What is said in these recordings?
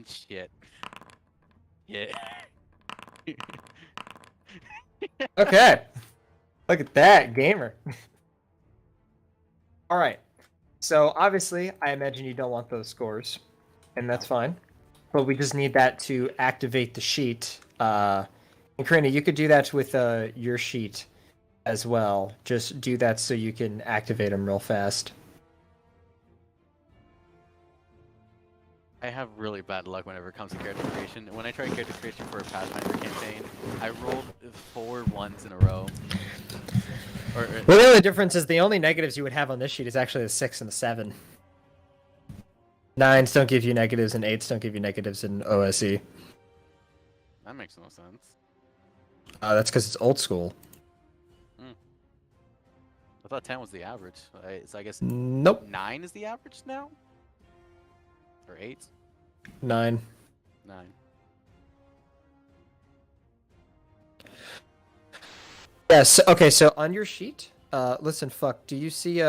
Shit. Yeah. Okay. Look at that, gamer. All right. So obviously, I imagine you don't want those scores, and that's fine. But we just need that to activate the sheet. And Karina, you could do that with your sheet as well. Just do that so you can activate them real fast. I have really bad luck whenever it comes to character creation. When I tried character creation for a Pathfinder campaign, I rolled 4 ones in a row. Well, the only difference is the only negatives you would have on this sheet is actually the 6 and the 7. 9s don't give you negatives, and 8s don't give you negatives in OSE. That makes no sense. That's because it's old school. I thought 10 was the average. So I guess Nope. 9 is the average now? Or 8? 9. 9. Yes. Okay. So on your sheet, listen, fuck. Do you see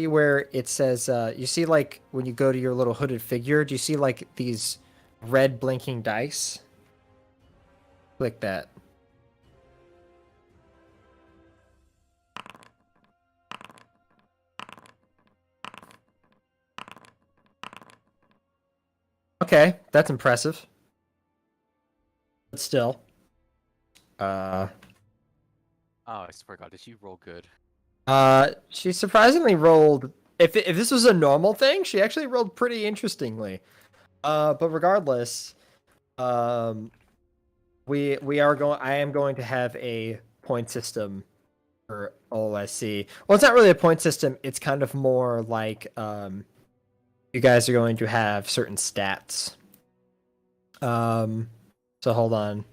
where it says? You see like when you go to your little hooded figure. Do you see like these red blinking dice? Click that. Okay, that's impressive. But still. Oh, I forgot. Did she roll good? She surprisingly rolled. If this was a normal thing, she actually rolled pretty interestingly. But regardless, we are going. I am going to have a point system for OSC. Well, it's not really a point system. It's kind of more like you guys are going to have certain stats. So hold on.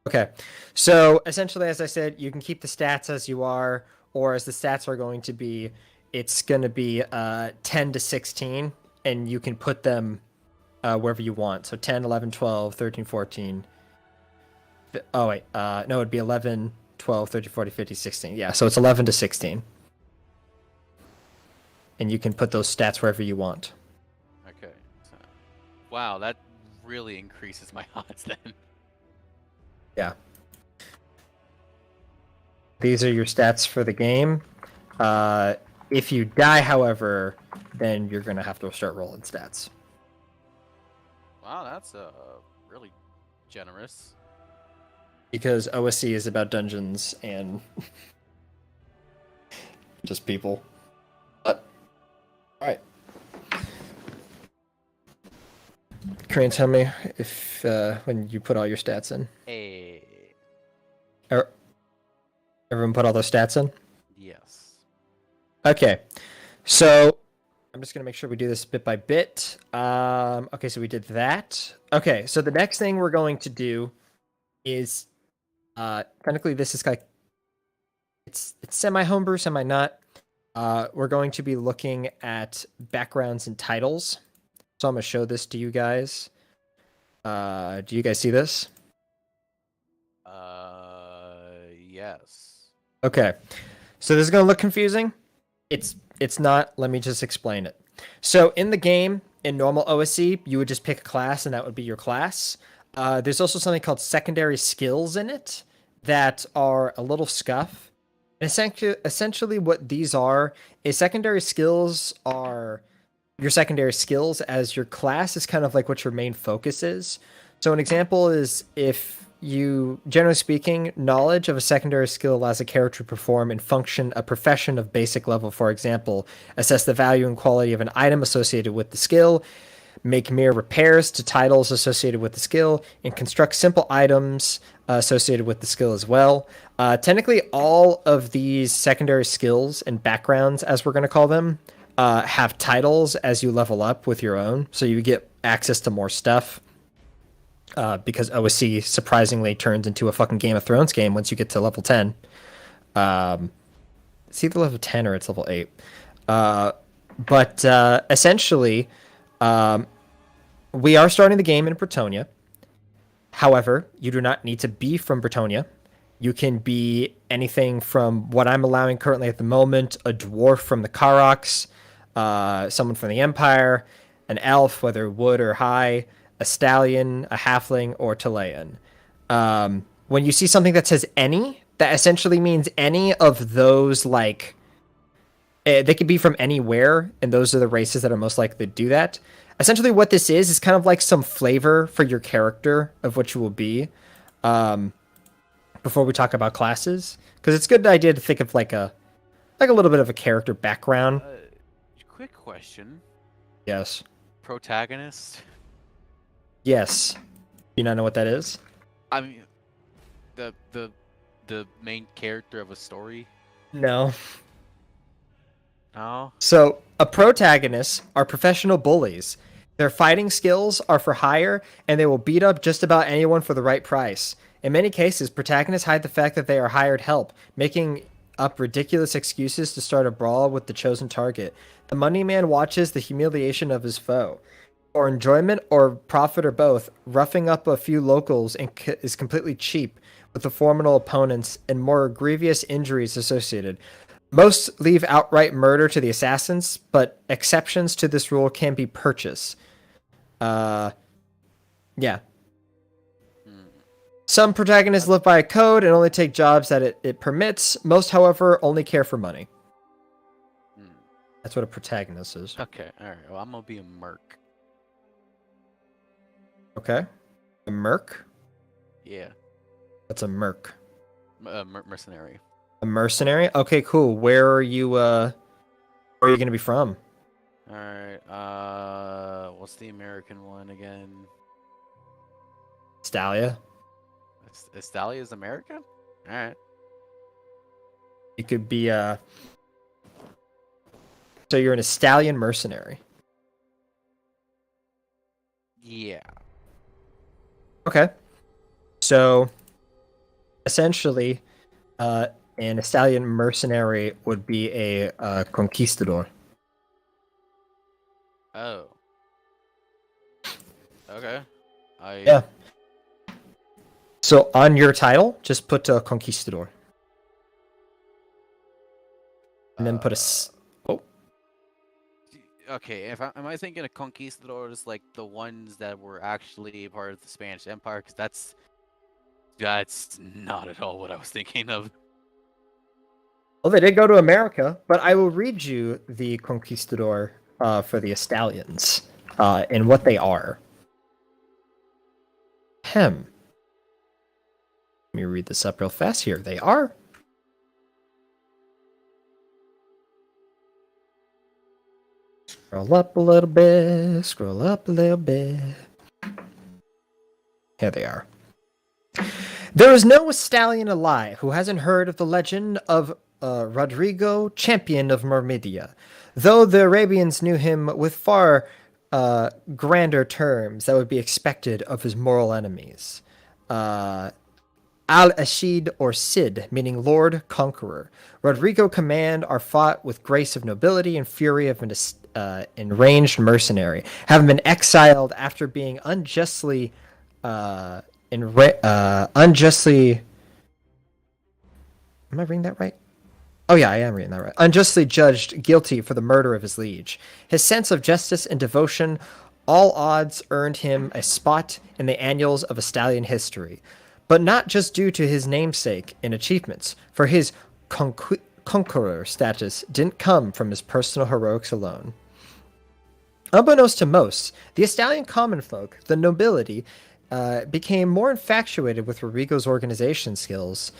Okay, so essentially, as I said, you can keep the stats as you are, or as the stats are going to be, it's going to be 10 to 16, and you can put them wherever you want. So 10, 11, 12, 13, 14. Oh, wait. No, it'd be 11, 12, 13, 14, 15, 16. Yeah, so it's 11 to 16. And you can put those stats wherever you want. Okay. So, wow, that really increases my odds then. Yeah. These are your stats for the game. If you die, however, then you're going to have to start rolling stats. Wow, that's really generous. Because OSC is about dungeons and just people. But, alright. Korean, tell me if when you put all your stats in. Hey. Everyone put all their stats in? Yes. Okay. So I'm just going to make sure we do this bit by bit. Okay, so we did that. Okay, so the next thing we're going to do is technically this is like it's semi homebrew, semi not. We're going to be looking at backgrounds and titles. So I'm going to show this to you guys. Do you guys see this? Yes. Okay. So this is going to look confusing. It's not. Let me just explain it. So in the game, in normal OSC, you would just pick a class and that would be your class. There's also something called secondary skills in it that are a little scuff. And essentially what these are is secondary skills are your secondary skills as your class is kind of like what your main focus is. So an example is if you, generally speaking, knowledge of a secondary skill allows a character to perform and function a profession of basic level. For example, assess the value and quality of an item associated with the skill, make mere repairs to titles associated with the skill, and construct simple items associated with the skill as well. Technically, all of these secondary skills and backgrounds, as we're going to call them, have titles as you level up with your own, so you get access to more stuff. Because OSC surprisingly turns into a fucking Game of Thrones game once you get to level 10. It's either level 10 or it's level 8. But essentially, we are starting the game in Bretonia. However, you do not need to be from Bretonia. You can be anything from what I'm allowing currently at the moment, a dwarf from the Karoks, someone from the Empire, an elf, whether wood or high, a stallion, a halfling, or Talayan. When you see something that says any, that essentially means any of those, like, they could be from anywhere, and those are the races that are most likely to do that. Essentially, what this is kind of like some flavor for your character of what you will be. Before we talk about classes, because it's a good idea to think of like a little bit of a character background. Quick question. Yes. Protagonist? Yes. Do you not know what that is? I mean, the main character of a story? No. No? So, a protagonist are professional bullies. Their fighting skills are for hire, and they will beat up just about anyone for the right price. In many cases, protagonists hide the fact that they are hired help, making up ridiculous excuses to start a brawl with the chosen target. The money man watches the humiliation of his foe. For enjoyment or profit or both, roughing up a few locals is completely cheap, with the formidable opponents and more grievous injuries associated. Most leave outright murder to the assassins, but exceptions to this rule can be purchased. Yeah. Some protagonists live by a code and only take jobs that it permits. Most, however, only care for money. That's what a protagonist is. Okay, alright. Well, I'm gonna be a merc. Okay. A merc? Yeah. That's a merc. Mercenary. A mercenary? Okay, cool. Where are you gonna be from? Alright, what's the American one again? Stalia. Estalia is American? Alright. You could be so you're an Estalian mercenary. Yeah. Okay. So essentially, an Estalian mercenary would be a conquistador. Oh. Okay. Yeah. So on your title, just put a conquistador. And then put a... Okay, am I thinking of conquistadors like the ones that were actually part of the Spanish Empire? Because that's not at all what I was thinking of. Well, they did go to America, but I will read you the conquistador for the Estalians and what they are. Let me read this up real fast here. They are. Scroll up a little bit. Scroll up a little bit. Here they are. There is no Estalian alive who hasn't heard of the legend of Rodrigo, champion of Myrmidia. Though the Arabians knew him with far grander terms that would be expected of his moral enemies. Al-Ashid or Cid, meaning Lord Conqueror. Rodrigo command are fought with grace of nobility and fury of an enraged mercenary, having been exiled after being unjustly. Am I reading that right? Oh yeah, I am reading that right. Unjustly judged guilty for the murder of his liege. His sense of justice and devotion, all odds earned him a spot in the annals of Estalian history. But not just due to his namesake and achievements, for his conqueror status didn't come from his personal heroics alone. Unbeknownst to most, the Estalian common folk, the nobility, became more infatuated with Rodrigo's organization skills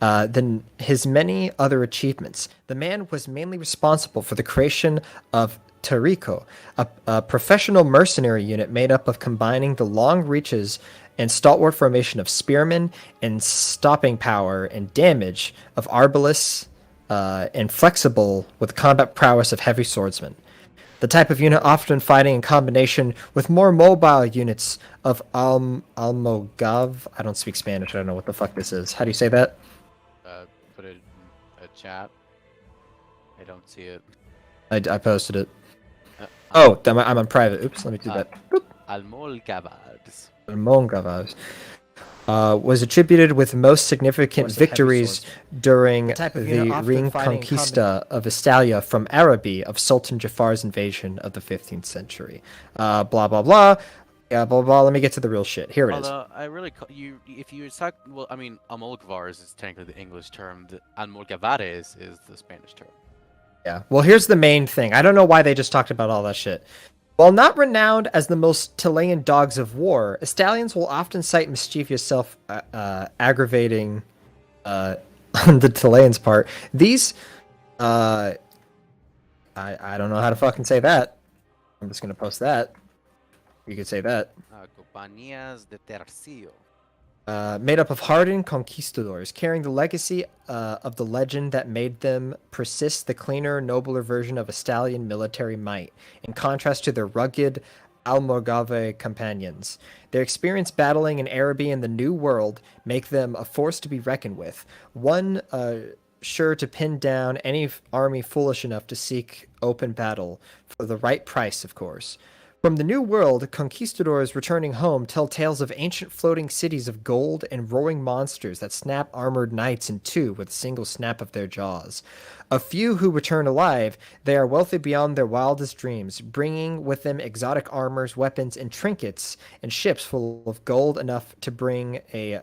than his many other achievements. The man was mainly responsible for the creation of Tarico, a professional mercenary unit made up of combining the long reaches and stalwart formation of spearmen and stopping power and damage of arbalists and flexible with combat prowess of heavy swordsmen. The type of unit often fighting in combination with more mobile units of Almogav. I don't speak Spanish. I don't know what the fuck this is. How do you say that? Put it in a chat. I don't see it. I posted it. Oh, I'm on private. Oops, let me do that. Almolgavas. Almongavas. was attributed with most significant Course, a heavy victories swordsman. during The type of unit the often fighting in combat. Reconquista of Estalia from Arabi of Sultan Jafar's invasion of the 15th century. Blah, blah, blah. Yeah, blah, blah. Let me get to the real shit. Here it is. Although I really if you talk, well, I mean, Amolgavares is technically the English term. The Almogavares is the Spanish term. Yeah. Well, here's the main thing. I don't know why they just talked about all that shit. While not renowned as the most Chilean dogs of war, Estalians will often cite mischievous self-aggravating on the Chileans' part. These, uh, I don't know how to fucking say that. I'm just gonna post that. You could say that. Compañías de Tercio. Made up of hardened conquistadors, carrying the legacy of the legend that made them persist the cleaner, nobler version of Estalian military might, in contrast to their rugged Almogave companions. Their experience battling in Araby and the New World make them a force to be reckoned with, one sure to pin down any army foolish enough to seek open battle, for the right price, of course. From the New World, conquistadors returning home tell tales of ancient floating cities of gold and roaring monsters that snap armored knights in two with a single snap of their jaws. A few who return alive, they are wealthy beyond their wildest dreams, bringing with them exotic armors, weapons, and trinkets, and ships full of gold enough to bring a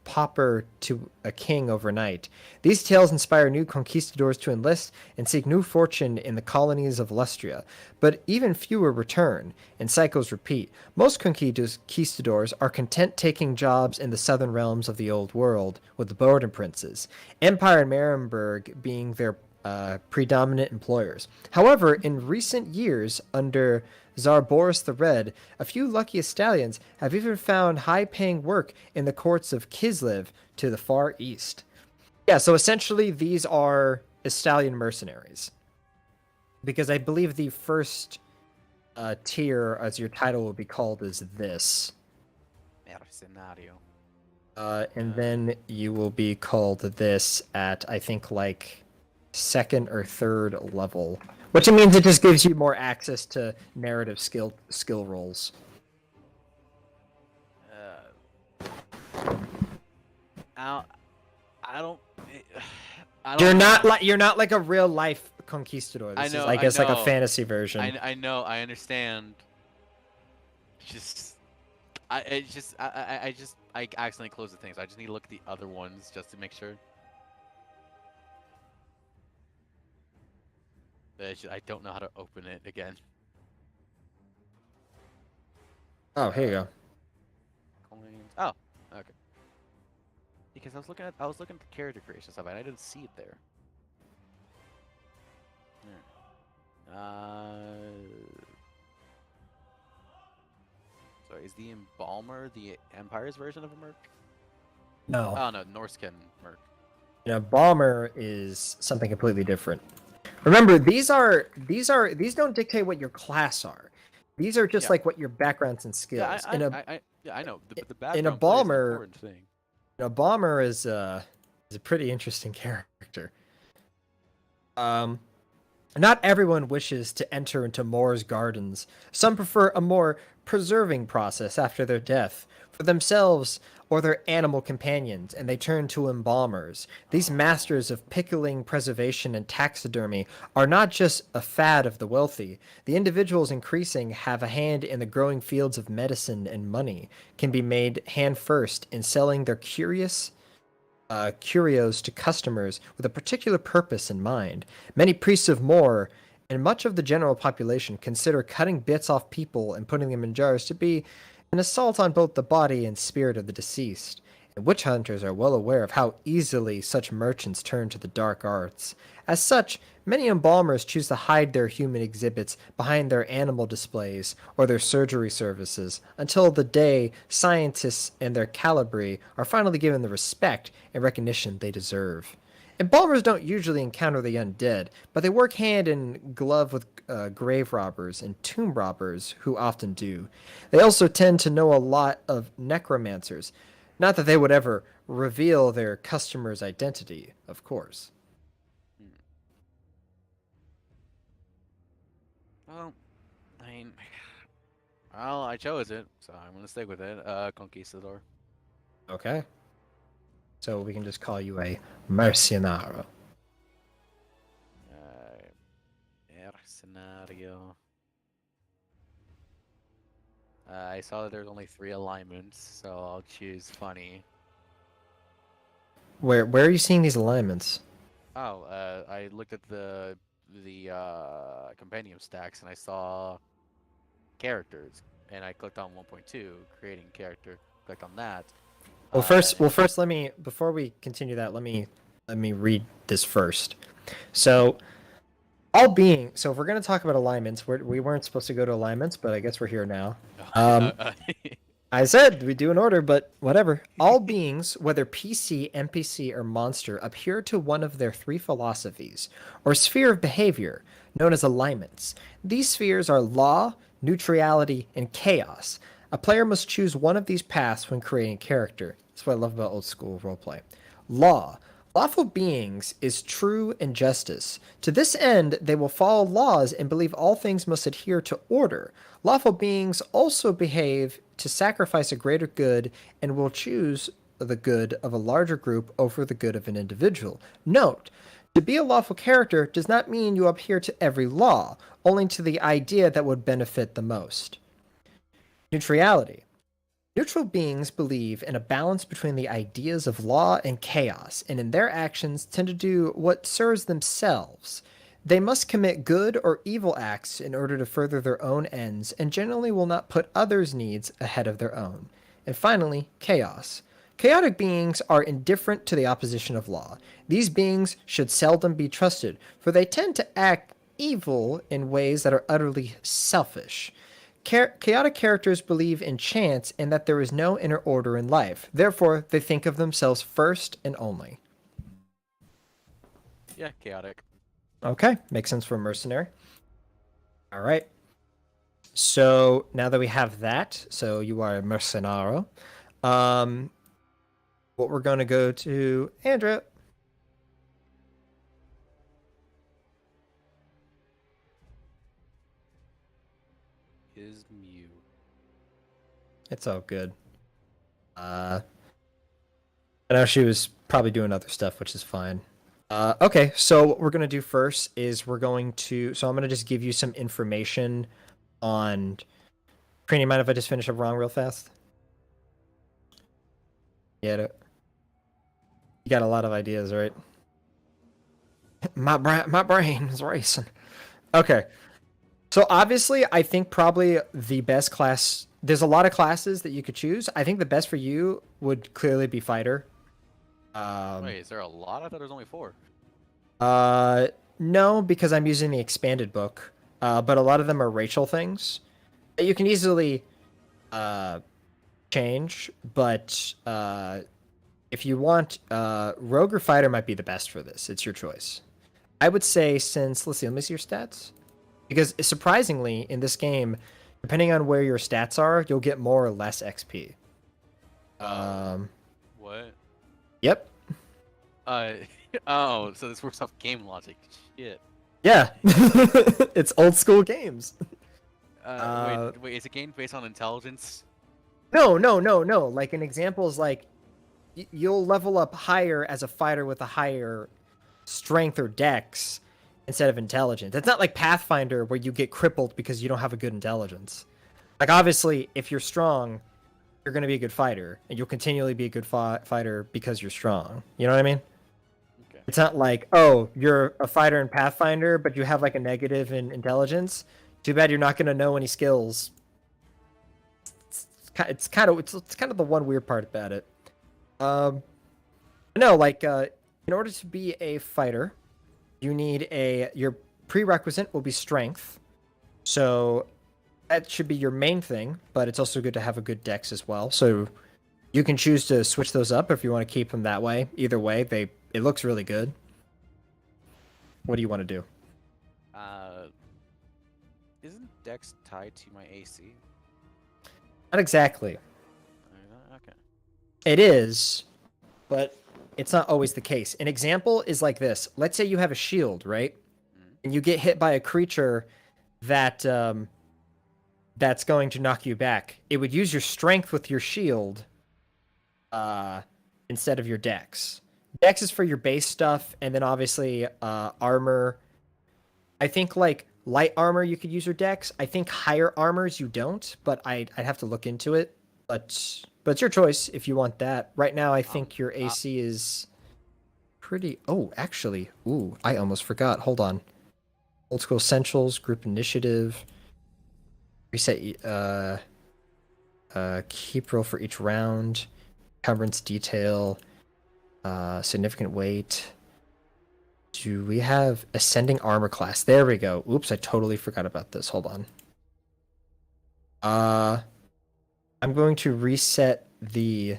pauper to a king overnight. These tales inspire new conquistadors to enlist and seek new fortune in the colonies of Lustria, but even fewer return, and cycles repeat. Most conquistadors are content taking jobs in the southern realms of the Old World with the border princes, Empire and Marienburg being their predominant employers. However, in recent years, under Tsar Boris the Red, a few lucky Estalians have even found high-paying work in the courts of Kislev to the far east. Yeah, so essentially these are Estalian mercenaries. Because I believe the first tier, as your title will be called, is this. Mercenario. And then you will be called this at, I think, like second or third level, which means it just gives you more access to narrative skill rolls. I don't. You're not like a real life conquistador. This is, I guess, like a fantasy version. I know. I understand. I accidentally closed the things. I just need to look at the other ones just to make sure. I don't know how to open it again. Oh, here you go. Coins. Oh, okay. Because I was looking at the character creation stuff and I didn't see it there. Sorry, is the Embalmer the Empire's version of a merc? No. Oh no, Norscan merc. Balmer is something completely different. Remember, these don't dictate what your class are. These are just like what your backgrounds and skills. I know. The background in a play is an Balmer, important thing. A Balmer is a pretty interesting character. Not everyone wishes to enter into Moor's gardens. Some prefer a more preserving process after their death, for themselves or their animal companions, and they turn to embalmers. These masters of pickling, preservation, and taxidermy are not just a fad of the wealthy. The individuals increasing have a hand in the growing fields of medicine, and money can be made hand first in selling their curios to customers with a particular purpose in mind. Many priests of Moor and much of the general population consider cutting bits off people and putting them in jars to be an assault on both the body and spirit of the deceased. And witch hunters are well aware of how easily such merchants turn to the dark arts. As such, many embalmers choose to hide their human exhibits behind their animal displays or their surgery services until the day scientists and their calibri are finally given the respect and recognition they deserve. Embalmers don't usually encounter the undead, but they work hand in glove with grave robbers and tomb robbers who often do. They also tend to know a lot of necromancers. Not that they would ever reveal their customer's identity, of course. Well, I mean, well, I chose it, so I'm gonna stick with it. Conquistador. Okay. So we can just call you a mercenario. Scenario. I saw that there's only 3 alignments, so I'll choose funny. Where are you seeing these alignments? Oh, I looked at the compendium stacks and I saw characters, and I clicked on 1.2, creating character. Clicked on that. Well, first, let me before we continue that, let me read this first. So, so if we're gonna talk about alignments, we weren't supposed to go to alignments, but I guess we're here now. I said we do an order, but whatever. All beings, whether PC, NPC, or monster, adhere to one of their 3 philosophies, or sphere of behavior, known as alignments. These spheres are law, neutrality, and chaos. A player must choose one of these paths when creating a character. That's what I love about old school roleplay. Law. Lawful beings is true and justice. To this end, they will follow laws and believe all things must adhere to order. Lawful beings also behave to sacrifice a greater good and will choose the good of a larger group over the good of an individual. Note, to be a lawful character does not mean you adhere to every law, only to the idea that would benefit the most. Neutrality. Neutral beings believe in a balance between the ideas of law and chaos, and in their actions tend to do what serves themselves. They must commit good or evil acts in order to further their own ends, and generally will not put others' needs ahead of their own. And finally, chaos. Chaotic beings are indifferent to the opposition of law. These beings should seldom be trusted, for they tend to act evil in ways that are utterly selfish. Chaotic characters believe in chance and that there is no inner order in life. Therefore, they think of themselves first and only. Yeah, chaotic. Okay, makes sense for a mercenary. All right. So now that we have that, so you are a mercenario. What we're going to go to, Andrea. Is Mew. It's all good. I know she was probably doing other stuff, which is fine. Okay, so what we're gonna do first is I'm gonna just give you some information on. Crane, you mind if I just finish up wrong real fast? Yeah, you got a lot of ideas, right? My brain is racing. Okay, so obviously, I think probably the best class. There's a lot of classes that you could choose. I think the best for you would clearly be fighter. Wait, is there a lot? I thought there was only 4. Uh, no, because I'm using the expanded book. But a lot of them are racial things that you can easily change. But if you want, rogue or fighter might be the best for this. It's your choice. I would say let's see, let me see your stats. Because surprisingly, in this game, depending on where your stats are, you'll get more or less XP. What? Yep. Oh, so this works off game logic. Shit. Yeah. It's old school games. Wait, is a game based on intelligence? No, no, no, no. Like an example is like you'll level up higher as a fighter with a higher strength or dex instead of intelligence. It's not like Pathfinder where you get crippled because you don't have a good intelligence. Like obviously, if you're strong, you're going to be a good fighter, and you'll continually be a good fighter because you're strong. You know what I mean? Okay. It's not like, oh, you're a fighter in Pathfinder, but you have like a negative in intelligence. Too bad you're not going to know any skills. It's kind of the one weird part about it. No, like in order to be a fighter, you need your prerequisite will be strength. So that should be your main thing, but it's also good to have a good dex as well. So you can choose to switch those up if you want to keep them that way. Either way, it looks really good. What do you want to do? Isn't Dex tied to my AC? Not exactly. Okay. It is, but it's not always the case. An example is like this. Let's say you have a shield, right? And you get hit by a creature that that's going to knock you back. It would use your strength with your shield uh, instead of your dex. Dex is for your base stuff, and then obviously armor. I think like light armor you could use your dex. I think higher armors you don't, but I'd have to look into it. But it's your choice if you want that. Right now, I think your Uh, AC is pretty. Oh, actually, ooh, I almost forgot. Hold on. Old school essentials, group initiative, reset. Keep roll for each round, encumbrance detail, significant weight. Do we have ascending armor class? There we go. Oops, I totally forgot about this. Hold on. Uh, I'm going to reset the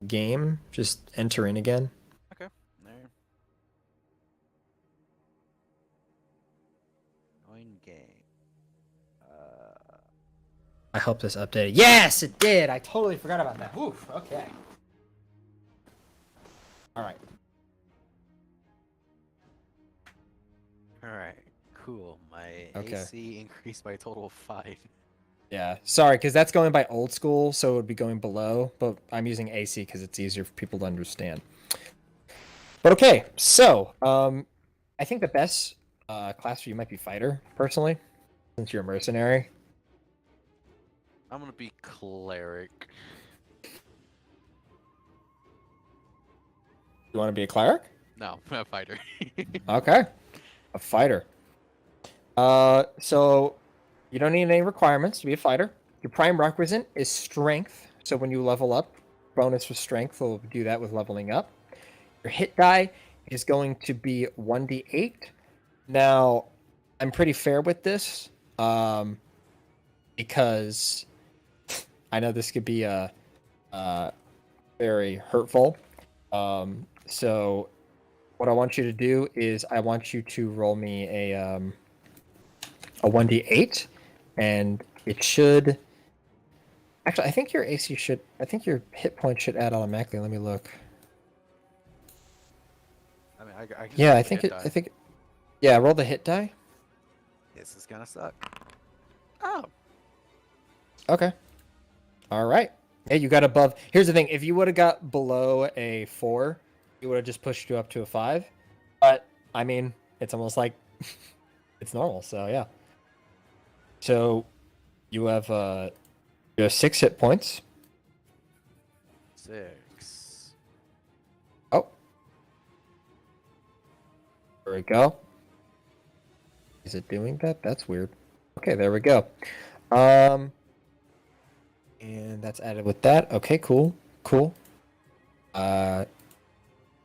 game. Just enter in again. okay. There. Join game. I hope this updated. Yes, it did. I totally forgot about that. Oof. Okay. All right. All right. Cool. My Okay. AC increased by a total of 5. Yeah. Sorry, because that's going by old school, so it would be going below. But I'm using AC because it's easier for people to understand. But okay, so I think the best class for you might be fighter, personally, since you're a mercenary. I'm gonna be cleric. You want to be a cleric? No, I'm a fighter. Okay, a fighter. So you don't need any requirements to be a fighter. Your prime requisite is strength. So when you level up, bonus for strength will do that with leveling up. Your hit die is going to be 1d8. Now, I'm pretty fair with this, because I know this could be very hurtful. So what I want you to do is I want you to roll me a 1d8, and it should. Actually, I think your AC should. I think your hit points should add automatically. Let me look. I mean, I can Yeah, roll I the think hit it. die. I think. Yeah, roll the hit die. This is gonna suck. Oh. Okay. All right. Hey, you got above. Here's the thing: if you would have got below a 4, it would have just pushed you up to a 5. But I mean, it's almost like it's normal. So yeah. So you have 6 hit points. 6. Oh, there we go. Is it doing that? That's weird. Okay, there we go. Um, and that's added with that. Okay, cool, cool. Uh,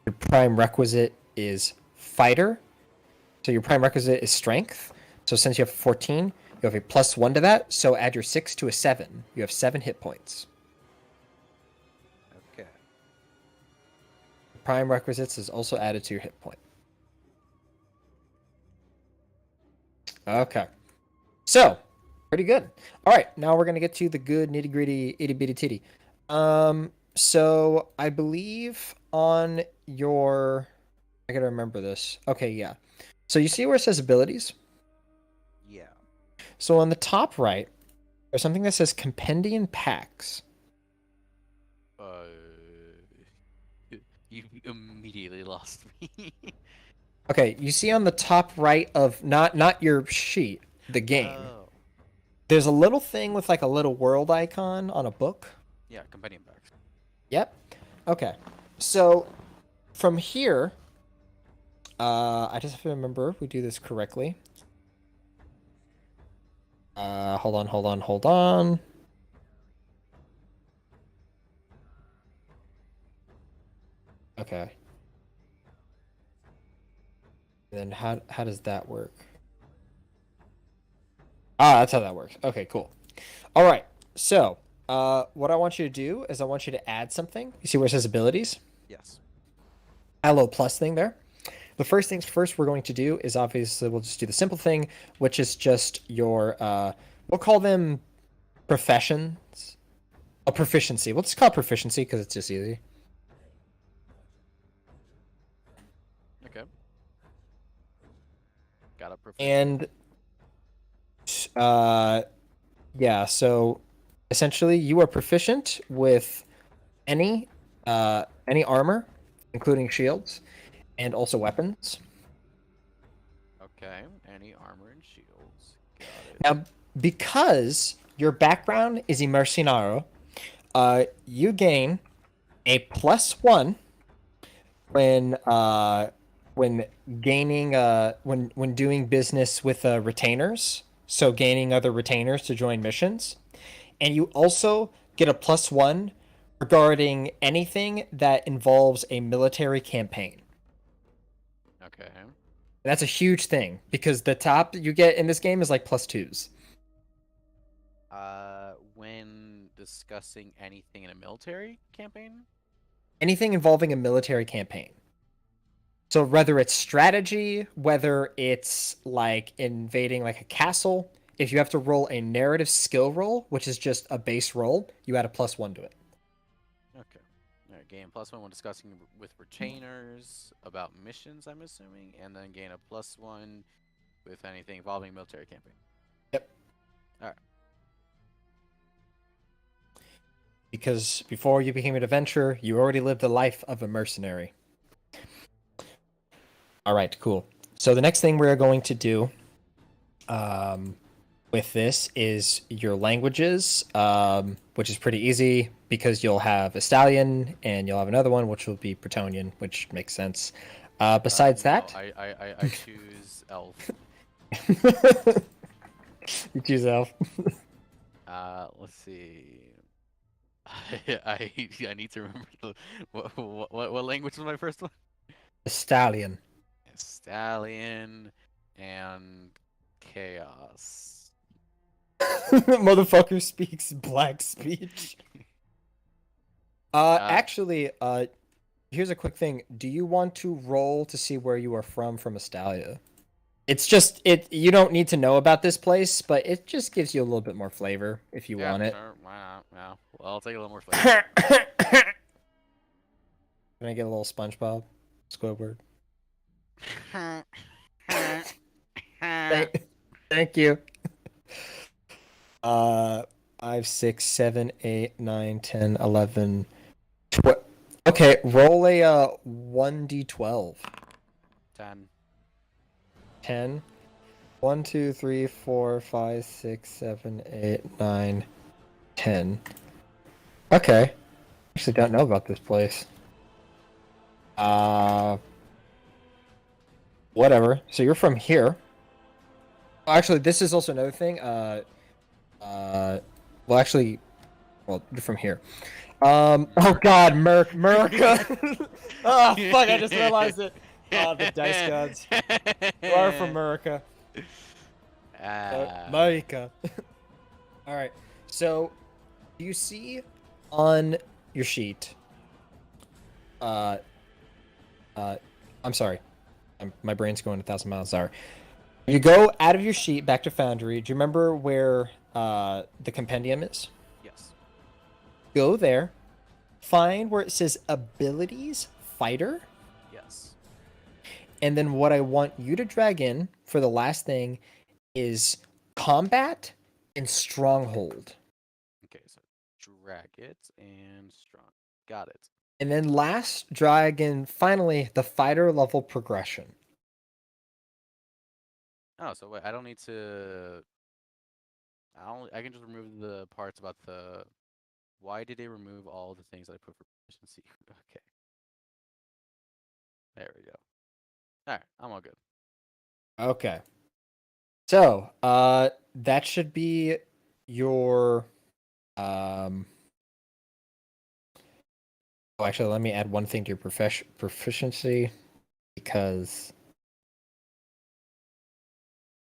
your prime requisite is fighter. So your prime requisite is strength. So since you have 14, you have a +1 to that. So add your 6 to a 7. You have 7 hit points. Okay. Prime requisites is also added to your hit point. Okay. So, pretty good. All right, now we're gonna get to the good nitty gritty itty bitty titty. So I believe on your, I gotta remember this. Okay, yeah. So you see where it says abilities? Yeah. So on the top right, there's something that says Compendium Packs. Uh, you immediately lost me. Okay, you see on the top right of not your sheet, the game. Oh. There's a little thing with like a little world icon on a book. Yeah, companion packs. Yep. Okay. So from here, I just have to remember if we do this correctly. Hold on, hold on, hold on. Okay. And then how does that work? Ah, that's how that works. Okay, cool. All right. So, what I want you to do is I want you to add something. You see where it says abilities? Yes. Add a little plus thing there. The first things first we're going to do is obviously we'll just do the simple thing, which is just your we'll call them professions. A proficiency. We'll just call it proficiency because it's just easy. Okay. Got a proficiency. And uh yeah, so essentially you are proficient with any Any armor, including shields, and also weapons. Okay. Any armor and shields. Got it. Now, because your background is a mercenario, you gain a +1 when when gaining when doing business with retainers. So gaining other retainers to join missions, and you also get a +1 regarding anything that involves a military campaign. Okay. That's a huge thing because the top you get in this game is like +2s. When discussing anything in a military campaign? Anything involving a military campaign. So whether it's strategy, whether it's like invading like a castle, if you have to roll a narrative skill roll, which is just a base roll, you add a +1 to it. Okay. All right. Gain +1 when discussing with retainers about missions, I'm assuming, and then gain a +1 with anything involving military campaign. Yep. All right. Because before you became an adventurer, you already lived the life of a mercenary. All right, cool. So the next thing we're going to do with this is your languages, which is pretty easy because you'll have Estalian and you'll have another one, which will be Bretonian, which makes sense. Besides No, that, I choose elf. you choose elf. Let's see. I need to remember what language was my first one? Stallion. Stallion and chaos. Motherfucker speaks black speech. Uh, Actually, here's a quick thing. Do you want to roll to see where you are from Estalia? It's just you don't need to know about this place, but it just gives you a little bit more flavor if you yeah, want it. sure. Why not? Yeah. Well, I'll take a little more flavor. Can I get a little SpongeBob? Squidward. Thank, thank you. Uh, 5, 6, 7, 8, 9, 10, 11, 12. Okay, roll a 1d12. 10. 10. 1, 2, 3, 4, 5, 6, 7, 8, 9, 10. Okay. Actually don't know about this place. Uh, whatever. So you're from here. Actually, this is also another thing. Well, actually, well, you're from here. Oh God, Murica. Oh fuck! I just realized it. The dice gods. You are from Murica. Ah. Murica. All right. So, do you see on your sheet? Uh, I'm sorry. My brain's going 1,000 miles an hour. You go out of your sheet back to Foundry. Do you remember where the compendium is? Yes. Go there. Find where it says abilities fighter. Yes. And then what I want you to drag in for the last thing is combat and stronghold. Okay, so drag it and strong. Got it. And then last, drag in finally the fighter level progression. Oh, so wait, I don't need to. I can just remove the parts about the. Why did they remove all the things that I put for proficiency? Okay, there we go. All right, I'm all good. Okay. So, that should be your um oh, actually, let me add one thing to your proficiency because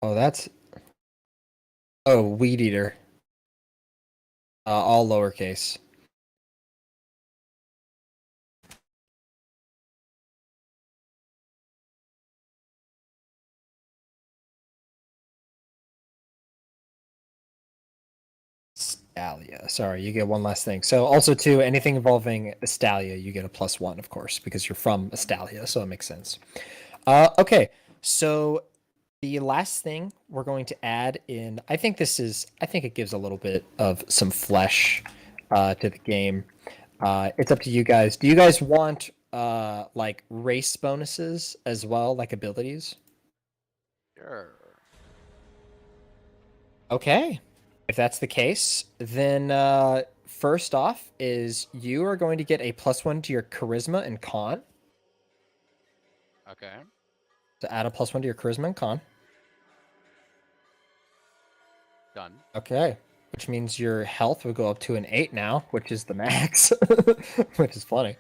oh, that's weed eater. All lowercase. Stalia. Sorry, you get one last thing. So also too, anything involving Stalia, you get a +1, of course, because you're from Stalia, so it makes sense. Okay, so the last thing we're going to add in, I think it gives a little bit of some flesh to the game. It's up to you guys. Do you guys want like race bonuses as well, like abilities? Sure. Okay. If that's the case, then first off is you are going to get a +1 to your charisma and con. Okay. To add a +1 to your charisma and con. Done. Okay. Which means your health will go up to an 8 now, which is the max. Which is funny.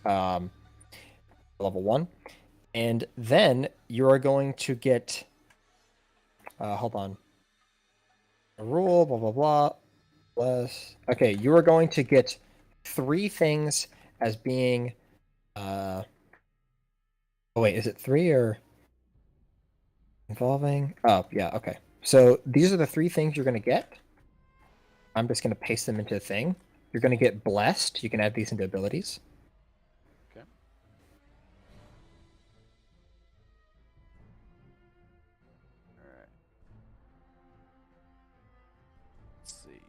Um, level 1. And then you are going to get hold on. A rule, blah blah blah. Plus okay, you are going to get 3 things as being oh wait, is it 3 or involving? Oh, yeah, okay. So these are the 3 things you're going to get. I'm just going to paste them into a thing. You're going to get blessed. You can add these into abilities. Okay. All right. Let's see.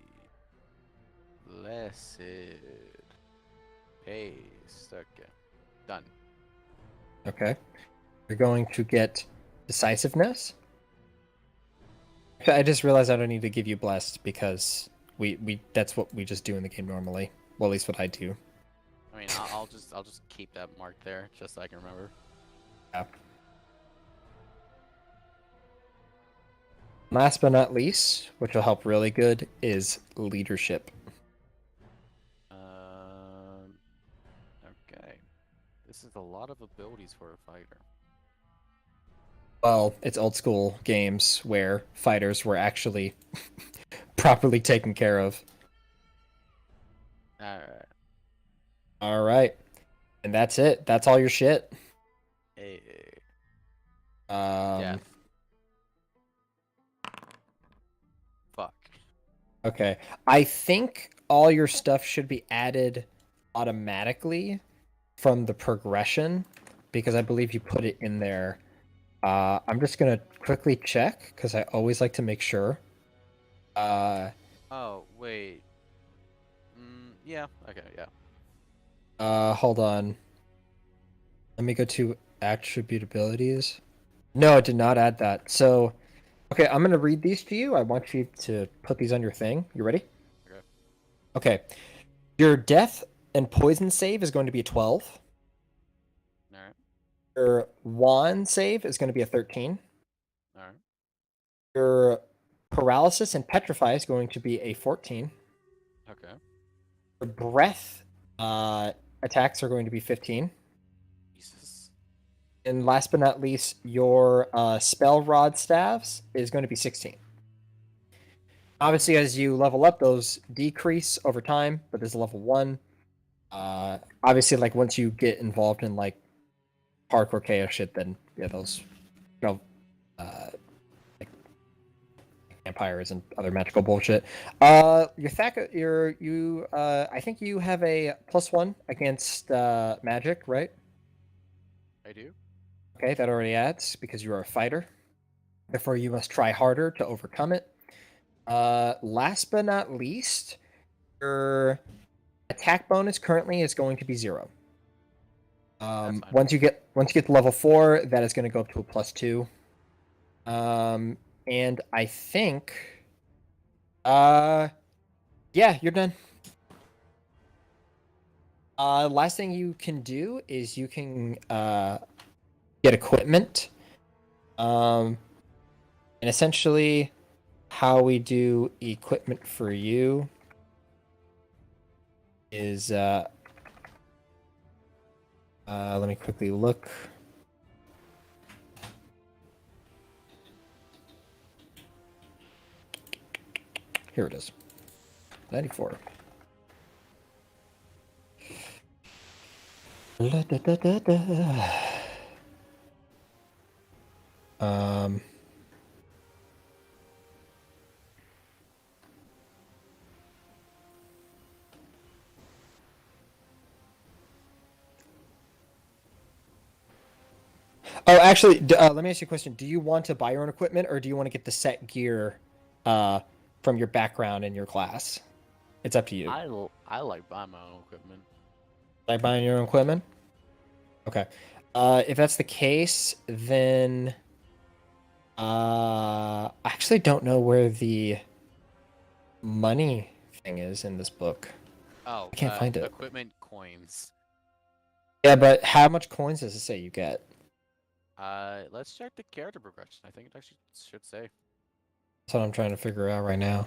Blessed. Paste. Okay. Done. Okay. You're going to get decisiveness. I just realized I don't need to give you blessed because we that's what we just do in the game normally. Well, at least what I do. I mean, I'll just keep that mark there just so I can remember. Yeah. Last but not least, which will help really good, is leadership. Okay. This is a lot of abilities for a fighter. Well, it's old school games where fighters were actually properly taken care of. All right. All right. And that's it. That's all your shit. Hey. Um, Death. Fuck. okay. I think all your stuff should be added automatically from the progression because I believe you put it in there. I'm just going to quickly check because I always like to make sure. Oh, wait. Yeah. Okay, yeah. Hold on. Let me go to attribute abilities. No, it did not add that. So, okay, I'm going to read these to you. I want you to put these on your thing. You ready? Okay. Okay. Your death and poison save is going to be a 12. All right. Your wand save is going to be a 13. All right. Your paralysis and petrify is going to be a 14. Okay. Your breath attacks are going to be 15. Jesus. And last but not least, your spell rod staves is going to be 16. Obviously, as you level up, those decrease over time, but there's a level 1. Obviously, like once you get involved in like hardcore chaos shit, then yeah, those go like vampires and other magical bullshit. Your I think you have a +1 against magic, right? I do? Okay, that already adds because you are a fighter. Therefore, you must try harder to overcome it. Last but not least, your attack bonus currently is going to be 0. That's fine. Once you get to level 4, that is going to go up to a +2. And I think, yeah, you're done. Last thing you can do is you can get equipment. And essentially, how we do equipment for you is let me quickly look. Here it is. 94. La, da, da, da, da. Um. Oh, actually, let me ask you a question. Do you want to buy your own equipment, or do you want to get the set gear from your background in your class? It's up to you. I like buying my own equipment. Like buying your own equipment? Okay. If that's the case, then I actually don't know where the money thing is in this book. Oh, I can't find it. equipment coins. Yeah, but how much coins does it say you get? Let's check the character progression. I think it actually should say. That's what I'm trying to figure out right now.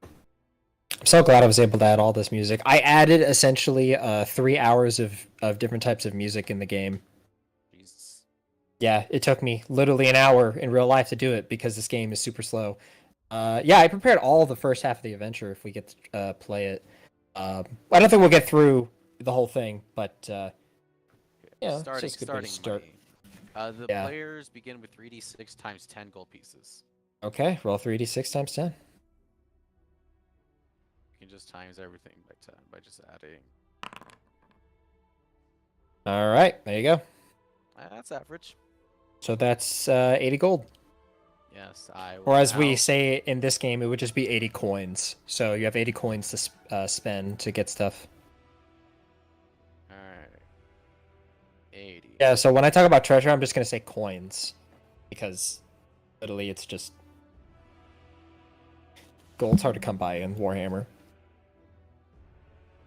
I'm so glad I was able to add all this music. I added essentially 3 hours of different types of music in the game. Jesus. Yeah, it took me literally an hour in real life to do it because this game is super slow. Yeah, I prepared all the first half of the adventure if we get to play it. I don't think we'll get through the whole thing, but yeah, it's just a good way to start. Money. The Yeah. players begin with 3d6 times 10 gold pieces. Okay, roll 3d6 times 10. You can just times everything by 10 by just adding. All right, there you go. That's average. So that's 80 gold. Yes, I will. Or as we now- say in this game, it would just be 80 coins. So you have 80 coins to spend to get stuff. Alright. 80. Yeah, so when I talk about treasure, I'm just going to say coins. Because literally it's just... Gold's hard to come by in Warhammer.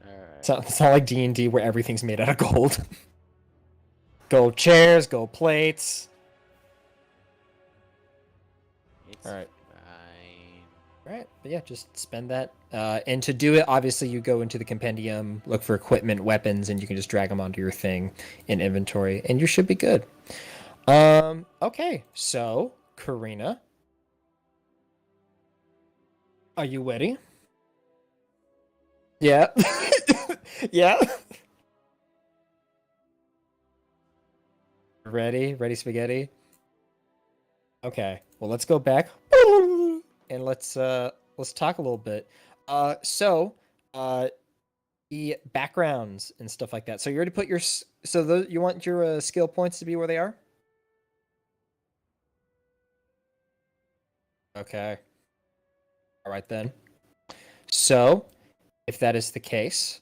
Alright. It's not like D&D where everything's made out of gold. Gold chairs, gold plates. It's Alright. fine. Right, but yeah, just spend that. And to do it, obviously, you go into the compendium, look for equipment, weapons, and you can just drag them onto your thing in inventory, and you should be good. Okay, so, Karina. Are you ready? Yeah. Yeah. Ready? Ready spaghetti? Okay. Well, let's go back and let's talk a little bit. So the backgrounds and stuff like that. So you already put your you want your skill points to be where they are? Okay. All right then. So, if that is the case,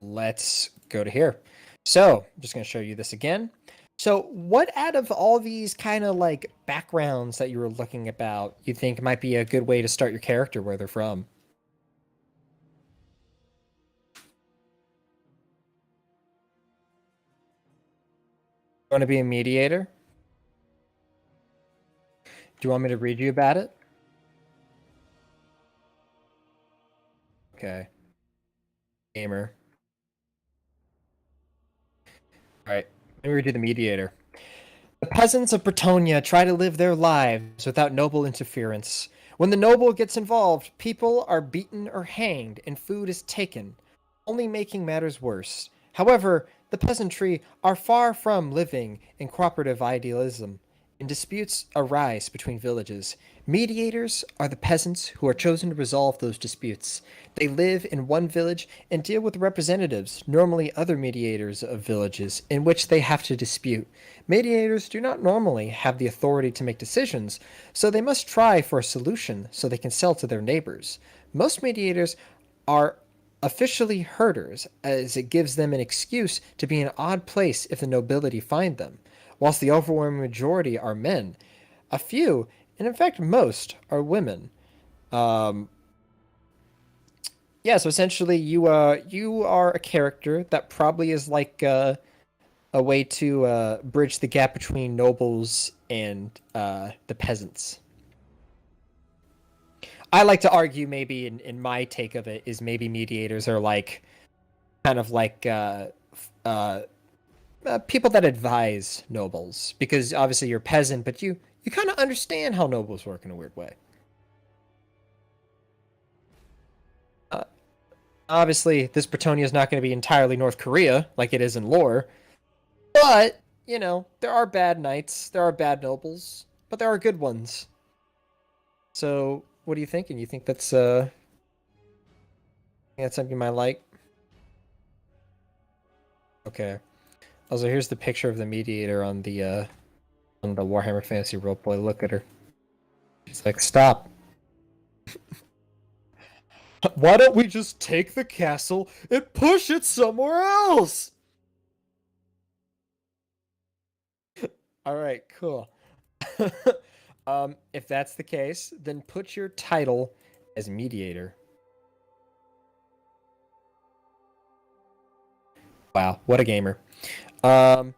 let's go to here. So, I'm just going to show you this again. So, what out of all these kind of like backgrounds that you were looking about you think might be a good way to start your character where they're from? You want to be a mediator? Do you want me to read you about it? Okay. Gamer. All right. Let me read you the mediator. The peasants of Bretonia try to live their lives without noble interference. When the noble gets involved, people are beaten or hanged, and food is taken, only making matters worse. However, the peasantry are far from living in cooperative idealism, and disputes arise between villages. Mediators are the peasants who are chosen to resolve those disputes. They live in one village and deal with representatives, normally other mediators of villages, in which they have to dispute. Mediators do not normally have the authority to make decisions, so they must try for a solution so they can sell to their neighbors. Most mediators are officially herders, as it gives them an excuse to be in an odd place if the nobility find them, whilst the overwhelming majority are men. A few, and in fact most, are women. Yeah, so essentially you are a character that probably is like a way to bridge the gap between nobles and the peasants. I like to argue maybe in my take of it is maybe mediators are like kind of like people that advise nobles, because obviously you're a peasant, but you kind of understand how nobles work in a weird way. Obviously, this Bretonia is not going to be entirely North Korea like it is in lore, but you know there are bad knights, there are bad nobles, but there are good ones. So, what are you thinking? You think that's something you might like? Okay. Also, here's the picture of the mediator on the Warhammer Fantasy Roleplay. Look at her. She's like, stop. Why don't we just take the castle and push it somewhere else? All right, cool. If that's the case, then put your title as mediator. Wow, what a gamer. Um,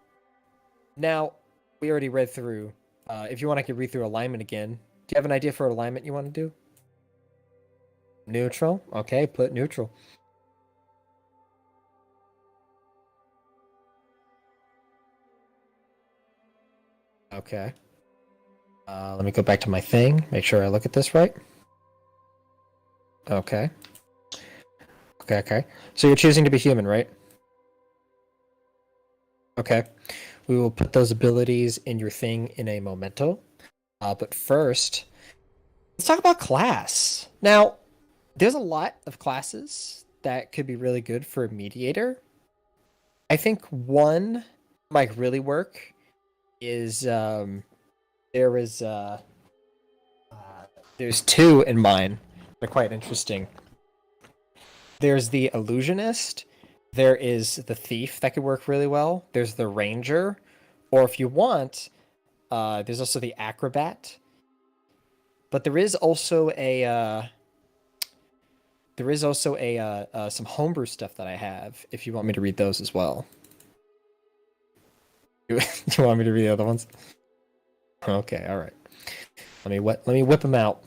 Now we already read through. If you want, I could read through alignment again. Do you have an idea for alignment you want to do? Neutral. Okay, put neutral. Okay. Let me go back to my thing. Make sure I look at this right. Okay. Okay. So you're choosing to be human, right? Okay. We will put those abilities in your thing in a momento. But first, let's talk about class. Now, there's a lot of classes that could be really good for a mediator. I think one might really work is there is there's two in mine. They're quite interesting. There's the illusionist. There is the thief that could work really well. There's the ranger, or if you want, there's also the acrobat. But there is also a some homebrew stuff that I have. If you want me to read those as well, you want me to read the other ones? Okay, all right. Let me whip them out.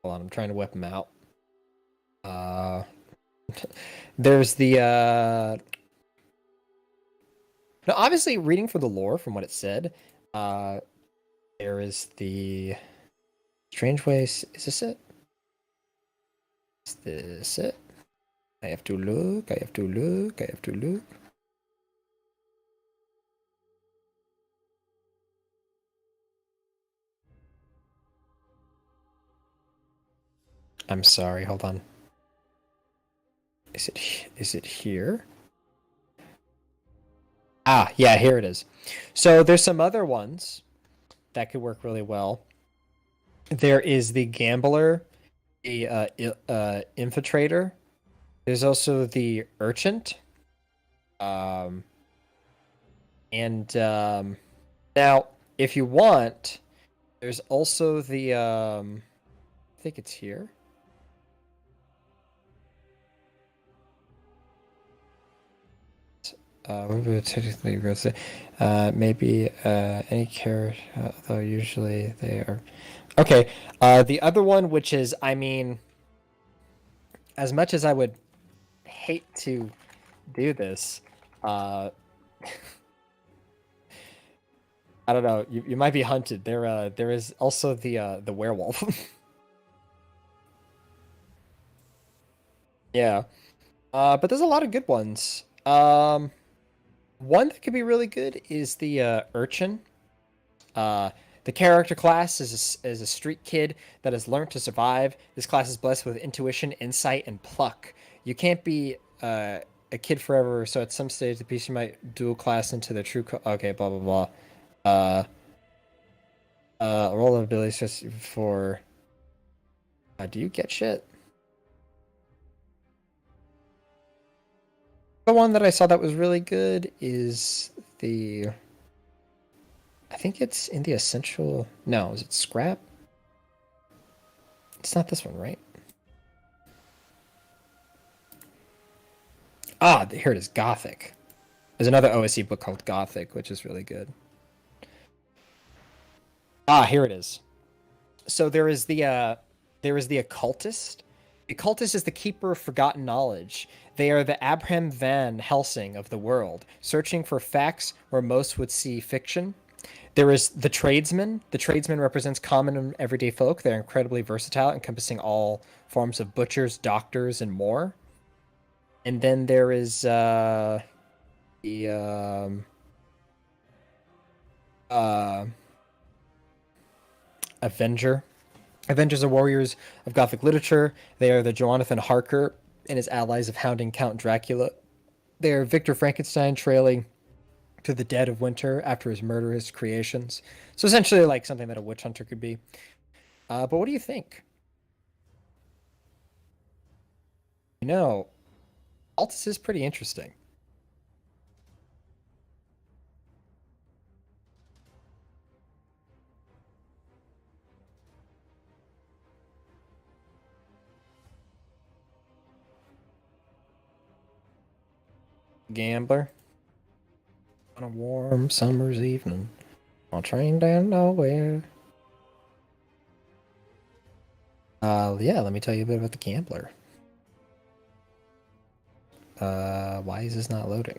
Hold on, I'm trying to whip them out. There's the now obviously reading for the lore from what it said. There is the strange ways. Is this it? Is this it? I have to look. I have to look. I have to look. I'm sorry. Hold on. Is it here? Ah, yeah, here it is. So there's some other ones that could work really well. There is the gambler, the infiltrator. There's also the urchin. And now if you want, there's also the I think it's here. Technically, maybe any character, though usually they are. Okay, the other one, which is, I mean, as much as I would hate to do this, I don't know. You might be hunted. There is also the werewolf. Yeah, but there's a lot of good ones. One that could be really good is the urchin. The character class is a street kid that has learned to survive. This class is blessed with intuition, insight, and pluck. You can't be a kid forever, so at some stage the PC might dual class into the true. Okay, blah blah blah. Roll of abilities just for. Do you get shit? The one that I saw that was really good is the. I think it's in the essential. No, is it scrap? It's not this one, right? Ah, here it is. Gothic. There's another OSE book called Gothic, which is really good. Ah, here it is. So there is the occultist. The occultist is the keeper of forgotten knowledge. They are the Abraham Van Helsing of the world, searching for facts where most would see fiction. There is the tradesman. The tradesman represents common and everyday folk. They're incredibly versatile, encompassing all forms of butchers, doctors, and more. And then there is the Avenger. Avengers are warriors of Gothic literature. They are the Jonathan Harker and his allies of hounding Count Dracula. They are Victor Frankenstein trailing to the dead of winter after his murderous creations. So essentially like something that a witch hunter could be. But what do you think? You know, Altus is pretty interesting. Gambler on a warm summer's evening on a train down nowhere. Yeah, let me tell you a bit about the gambler. Why is this not loading?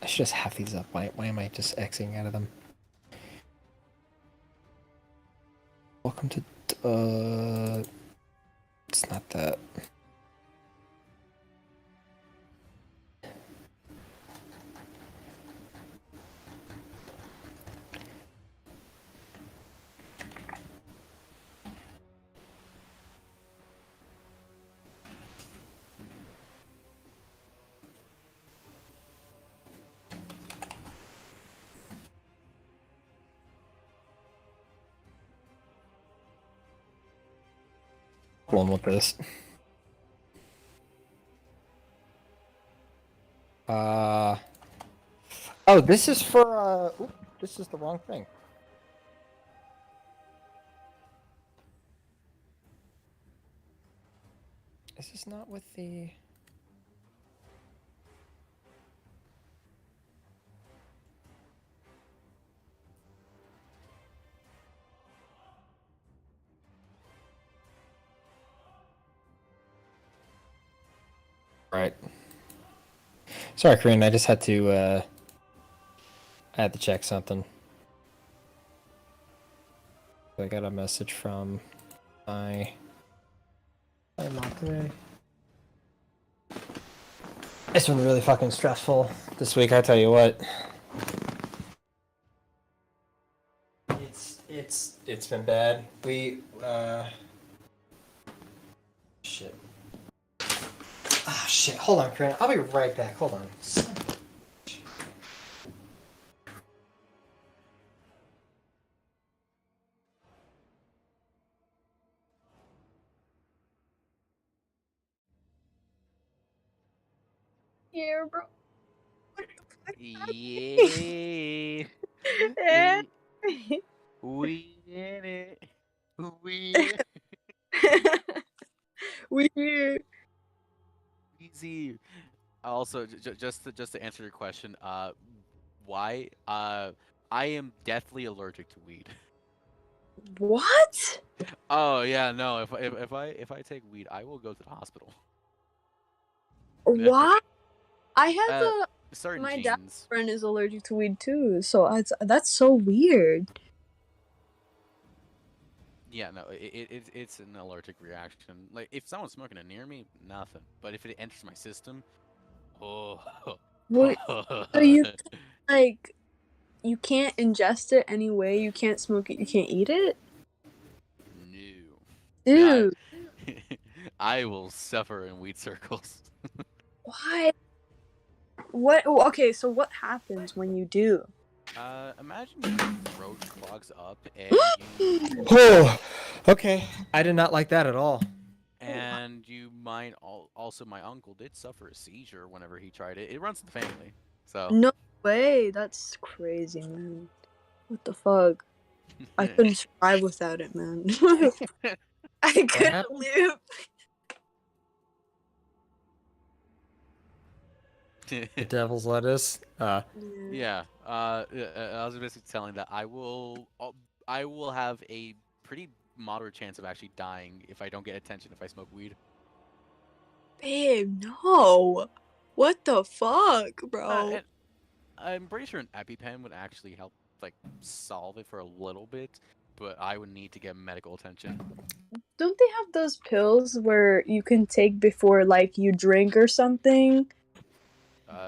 I should just have these up. Why am I just Xing out of them? Welcome to, it's not that. One with this. Uh, oh, this is for, this is the wrong thing. Is this not with the... Right. Sorry, Corinne, I just had to, I had to check something. I got a message from my mom today. It's been really fucking stressful this week, I tell you what. It's been bad. We shit. Ah shit. Hold on, Corinne. I'll be right back. Hold on. Yeah, bro. Yeah. Yeah. We in it. We We here. easy. Also, just to answer your question, why? I am deathly allergic to weed. What? Oh yeah, no. If I take weed, I will go to the hospital. Why? I had uh, the certain my dad's genes. friend is allergic to weed too, so that's so weird. Yeah, no, it's an allergic reaction. Like if someone's smoking it near me, nothing. But if it enters my system, oh, What? So you like you can't ingest it anyway. You can't smoke it. You can't eat it. no. I, Dude, I will suffer in weed circles. why? What? Oh, okay, so what happens when you do? Imagine your throat clogs up and you Oh, okay. I did not like that at all. might also my uncle did suffer a seizure whenever he tried it. It runs in the family. So No way. That's crazy, man. What the fuck? I couldn't survive without it, man. I couldn't happened? live. The devil's lettuce. Yeah. I was basically telling that I will have a pretty moderate chance of actually dying if I don't get attention if I smoke weed. Babe, no. What the fuck, Uh, bro? and I'm pretty sure an EpiPen would actually help like solve it for a little bit, but I would need to get medical attention. Don't they have those pills where you can take before like you drink or something?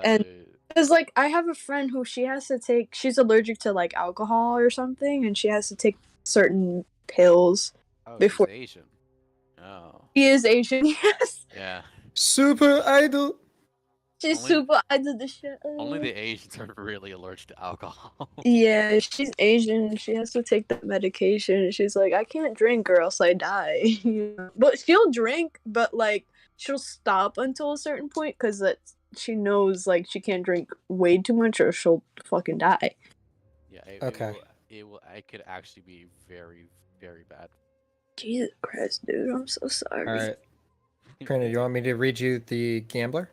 And Uh, because like I have a friend who she has to take she's allergic to like alcohol or something and she has to take certain pills oh, she's before Asian. Oh, she is Asian, yes. yeah. Super idol. She's Only- super into the shit. Only the Asians are really allergic to alcohol. Yeah, she's Asian. She has to take that medication. She's like, I can't drink or else I die. But she'll drink, but like she'll stop until a certain point because she knows like she can't drink way too much or she'll fucking die. Yeah, Okay. It could actually be very, very bad. Jesus Christ, dude, I'm so sorry. All right. Trina, you want me to read you the gambler?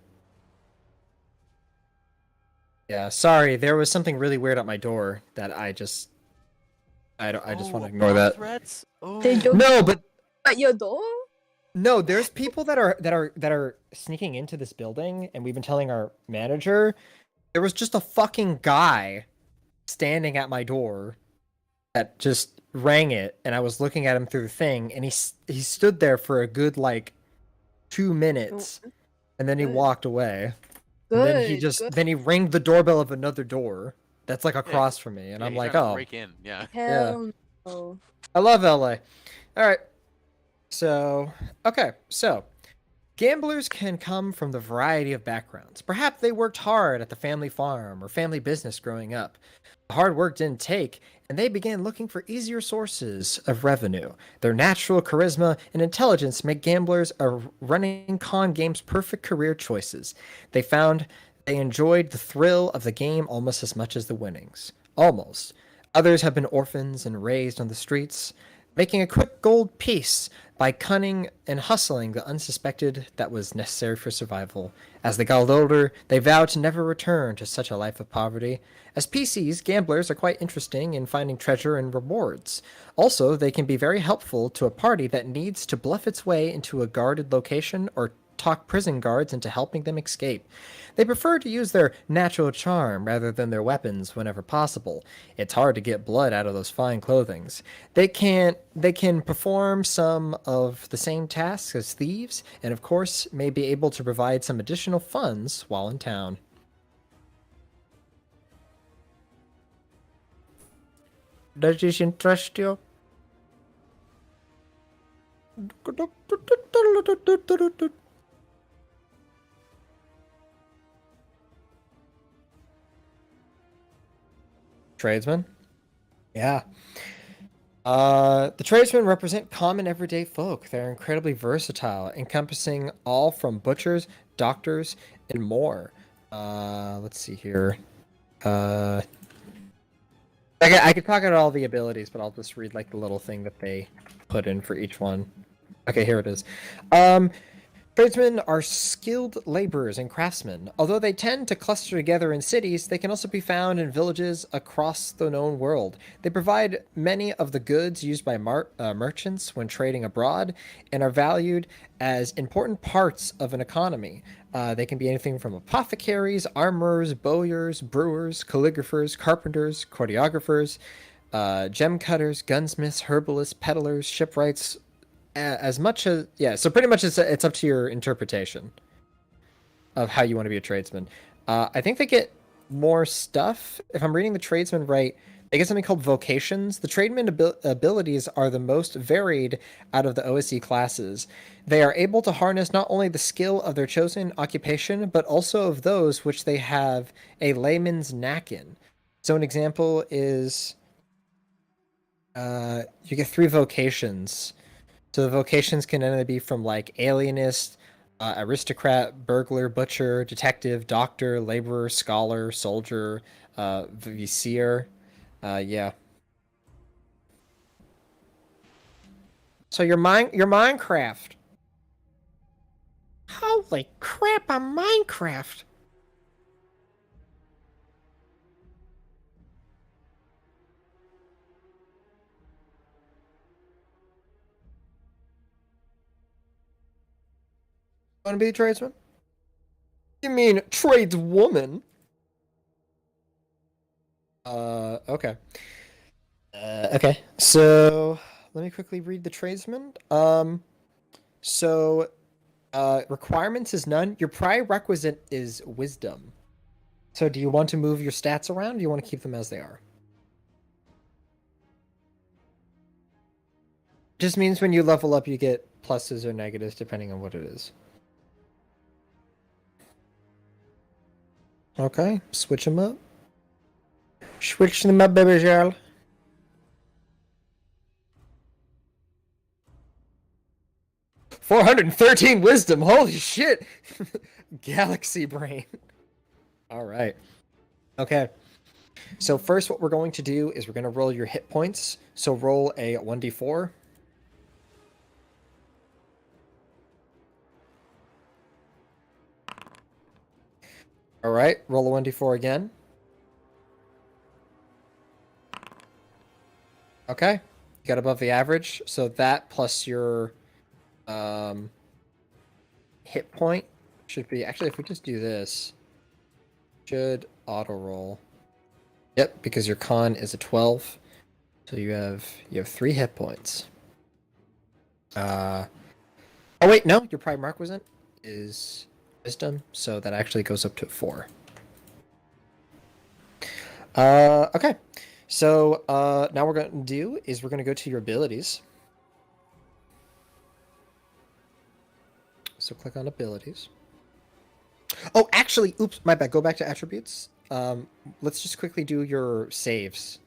Yeah, sorry, there was something really weird at my door that I just want to ignore that. Threats? They Oh. don't No, but at your door? no, there's people that are sneaking into this building, and we've been telling our manager. There was just a fucking guy standing at my door that just rang it, and I was looking at him through the thing, and he stood there for a good like 2 minutes, and then he Good. walked away. Good. And then he just good. then he rang the doorbell of another door that's like across from me, and Yeah, I'm he's like, trying to oh, break in. Yeah. Hell no. I love LA. All right, so gamblers can come from the variety of backgrounds. Perhaps they worked hard at the family farm or family business growing up. The hard work didn't take, and they began looking for easier sources of revenue. Their natural charisma and intelligence make gamblers a running con game's perfect career choices. They found they enjoyed the thrill of the game almost as much as the winnings. Almost. Others have been orphans and raised on the streets, making a quick gold piece by cunning and hustling the unsuspected that was necessary for survival. As they got older, they vowed to never return to such a life of poverty. As PCs, gamblers are quite interesting in finding treasure and rewards. Also, they can be very helpful to a party that needs to bluff its way into a guarded location or talk prison guards into helping them escape. They prefer to use their natural charm rather than their weapons whenever possible. It's hard to get blood out of those fine clothings. They can perform some of the same tasks as thieves, and of course may be able to provide some additional funds while in town. Does this interest you? Tradesmen? Yeah. The tradesmen represent common everyday folk. They're incredibly versatile, encompassing all from butchers, doctors, and more. Let's see here. I could talk about all the abilities, but I'll just read like the little thing that they put in for each one. Okay, here it is. Tradesmen are skilled laborers and craftsmen. Although they tend to cluster together in cities, they can also be found in villages across the known world. They provide many of the goods used by merchants when trading abroad and are valued as important parts of an economy. They can be anything from apothecaries, armorers, bowyers, brewers, calligraphers, carpenters, choreographers, gem cutters, gunsmiths, herbalists, peddlers, shipwrights, as much as so pretty much it's up to your interpretation of how you want to be a tradesman. I think they get more stuff if I'm reading the tradesman right. They get something called vocations. The tradesman abilities are the most varied out of the OSE classes. They are able to harness not only the skill of their chosen occupation but also of those which they have a layman's knack in. So an example is you get 3 vocations. So the vocations can either be from like alienist, aristocrat, burglar, butcher, detective, doctor, laborer, scholar, soldier, vizier. Yeah. So your Minecraft. Holy crap! A Minecraft. Want to be a tradesman? You mean tradeswoman? Okay. Okay. So let me quickly read the tradesman. So requirements is none. Your prerequisite is wisdom. So do you want to move your stats around? Or do you want to keep them as they are? Just means when you level up, you get pluses or negatives depending on what it is. Okay, switch them up. Switch them up, baby girl. $413 wisdom. Holy shit. Galaxy brain. All right. Okay. So first what we're going to do is we're going to roll your hit points. So roll a 1d4. All right, roll a 1d4 again. Okay. You got above the average. So that plus your hit point should be, actually if we just do this, should auto roll. Yep, because your con is a 12. So you have 3 hit points. Oh wait, no, your prime requisite is wisdom, so that actually goes up to 4. Okay. So now what we're going to do is we're going to go to your abilities. So click on abilities. Oh, actually, oops, my bad. Go back to attributes. Let's just quickly do your saves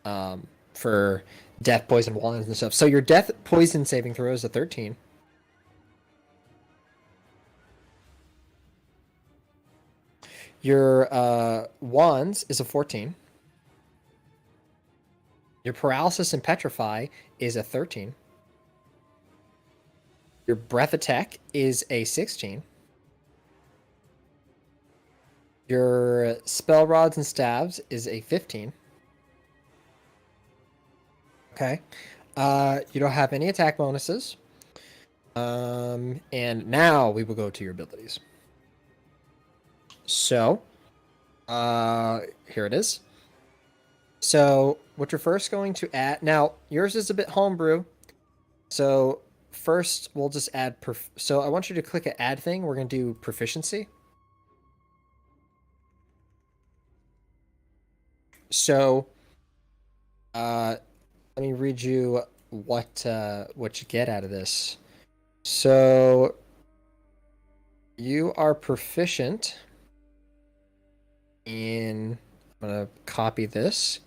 for death, poison, wands, and stuff. So your death, poison saving throw is a 13. Your wands is a 14. Your paralysis and petrify is a 13. Your breath attack is a 16. Your spell rods and stabs is a 15. Okay. You don't have any attack bonuses. And now we will go to your abilities. So, here it is. So, what you're first going to add, now yours is a bit homebrew. So, first we'll just add, so I want you to click an add thing. We're going to do proficiency. So, let me read you what you get out of this. So, you are proficient in. I'm gonna copy this.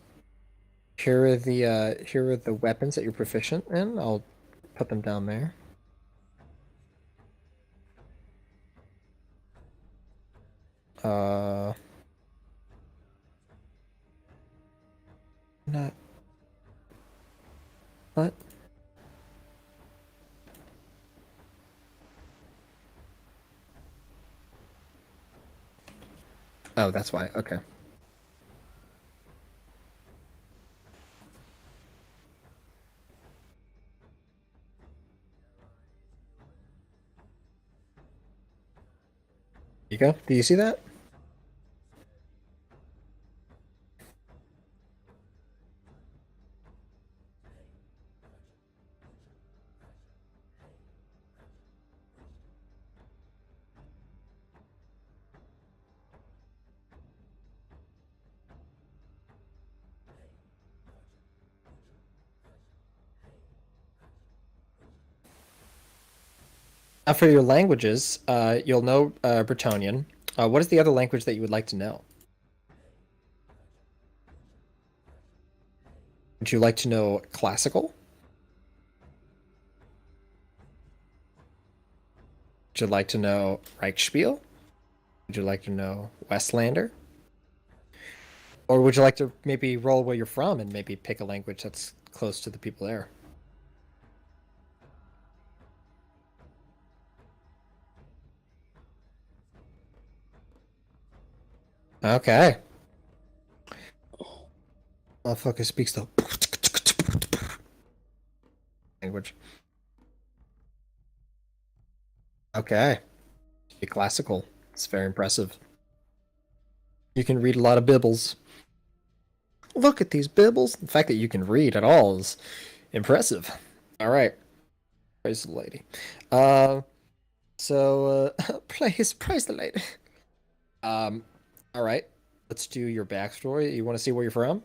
Here are the weapons that you're proficient in. I'll put them down there. Not what? Oh, that's why. Okay. You go. Do you see that? For your languages, you'll know Bretonnian. What is the other language that you would like to know? Would you like to know classical? Would you like to know Reichsspiel? Would you like to know Westlander? Or would you like to maybe roll where you're from and maybe pick a language that's close to the people there? Okay. Motherfucker speaks the language. Okay. Speak classical. It's very impressive. You can read a lot of bibbles. Look at these bibbles. The fact that you can read at all is impressive. All right. Praise the lady. Praise the lady. All right. Let's do your backstory. You want to see where you're from?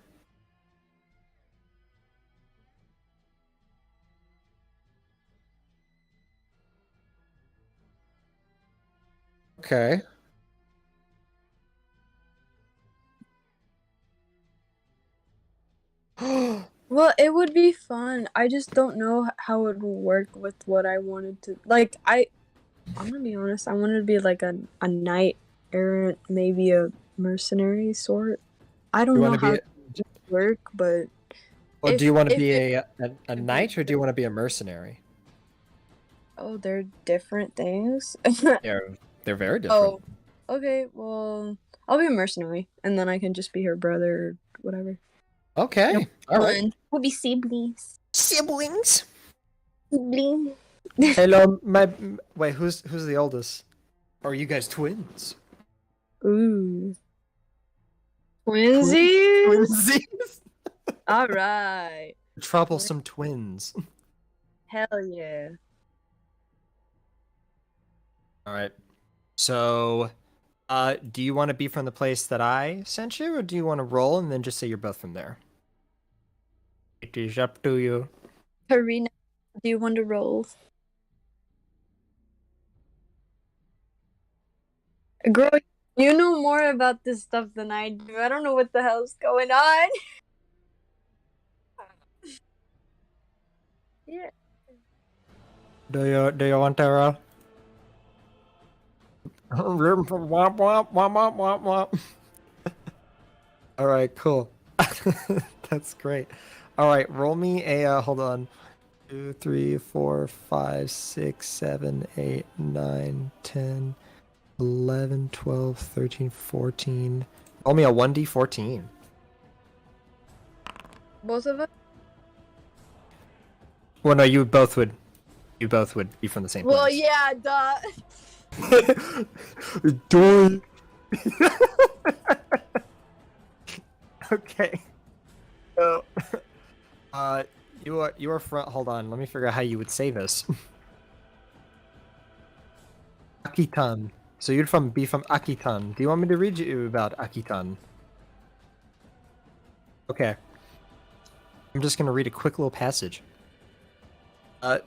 Okay. Well, it would be fun. I just don't know how it would work with what I wanted to. Like, I'm gonna be honest. I wanted to be like a knight errant, maybe a mercenary sort. I You don't want know to how be, it would work, but or do you want to if be it a would be knight, or do you want to be a mercenary? oh, they're different things. They're very different. Oh, okay. Well, I'll be a mercenary, and then I can just be her brother or whatever. Okay, all right. We'll be siblings. Siblings. Sibling. Hello, wait. Who's the oldest? Or are you guys twins? Ooh, twinsies. Twinsies. All right. Troublesome twins. Hell yeah. All right. So, do you want to be from the place that I sent you, or do you want to roll and then just say you're both from there? It is up to you. Karina, do you want to roll? Girl, you know more about this stuff than I do. I don't know what the hell's going on. Yeah. Do you want to roll? Womp, womp, womp, womp, womp, womp. All right, cool. That's great. All right, roll me a hold on. 2, 3, 4, 5, 6, 7, 8, 9, 10, 11, 12, 13, 14. Roll me a 1d14. Both of us? Well, no, you both would be from the same Well, place. yeah, duh. Doy. Okay. So, you are front. Hold on, let me figure out how you would say this. Akitan. So you'd be from Akitan. Do you want me to read you about Akitan? Okay. I'm just gonna read a quick little passage.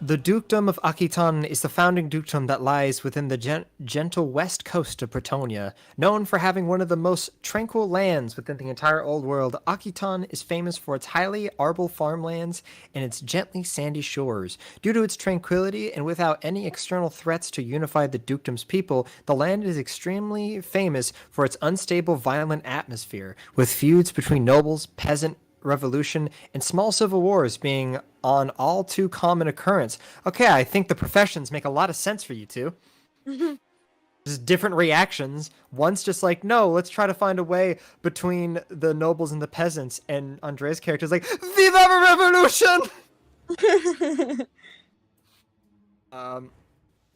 The dukedom of Akitan is the founding dukedom that lies within the gentle west coast of Bretonia. Known for having one of the most tranquil lands within the entire Old World, Akitan is famous for its highly arable farmlands and its gently sandy shores. Due to its tranquility and without any external threats to unify the dukedom's people, the land is extremely famous for its unstable, violent atmosphere, with feuds between nobles, peasant, revolution, and small civil wars being on all too common occurrence. Okay, I think the professions make a lot of sense for you two. Just different reactions. One's just like, no, let's try to find a way between the nobles and the peasants. And Andrea's character is like, Viva the revolution!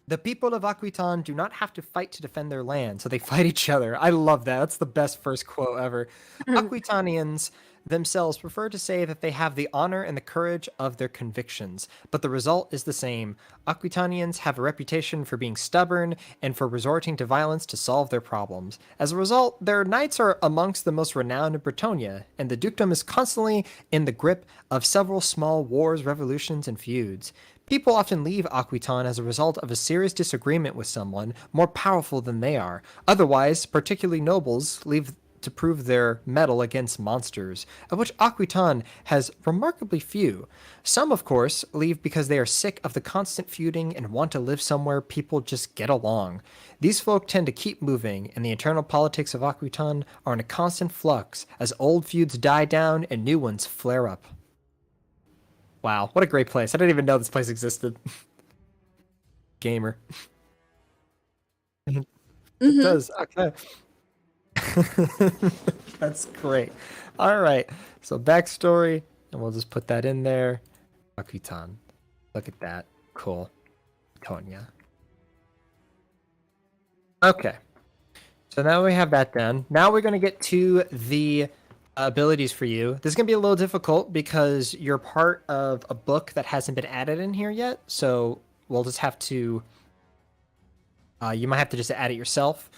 The people of Aquitan do not have to fight to defend their land, so they fight each other. I love that. That's the best first quote ever. Aquitanians themselves prefer to say that they have the honor and the courage of their convictions, but the result is the same. Aquitanians have a reputation for being stubborn and for resorting to violence to solve their problems. As a result, their knights are amongst the most renowned in Bretonia, and the dukedom is constantly in the grip of several small wars, revolutions, and feuds. People often leave Aquitan as a result of a serious disagreement with someone more powerful than they are. Otherwise, particularly nobles, leave to prove their mettle against monsters, of which Aquitan has remarkably few. Some, of course, leave because they are sick of the constant feuding and want to live somewhere people just get along. These folk tend to keep moving, and the internal politics of Aquitan are in a constant flux as old feuds die down and new ones flare up. Wow, what a great place. I didn't even know this place existed. Gamer. It does. Okay. That's great. All right. So backstory, and we'll just put that in there. Akutan. Look at that. Cool. Tonya. Okay. So now we have that done. Now we're going to get to the abilities for you. This is going to be a little difficult because you're part of a book that hasn't been added in here yet. So we'll just have to, you might have to just add it yourself.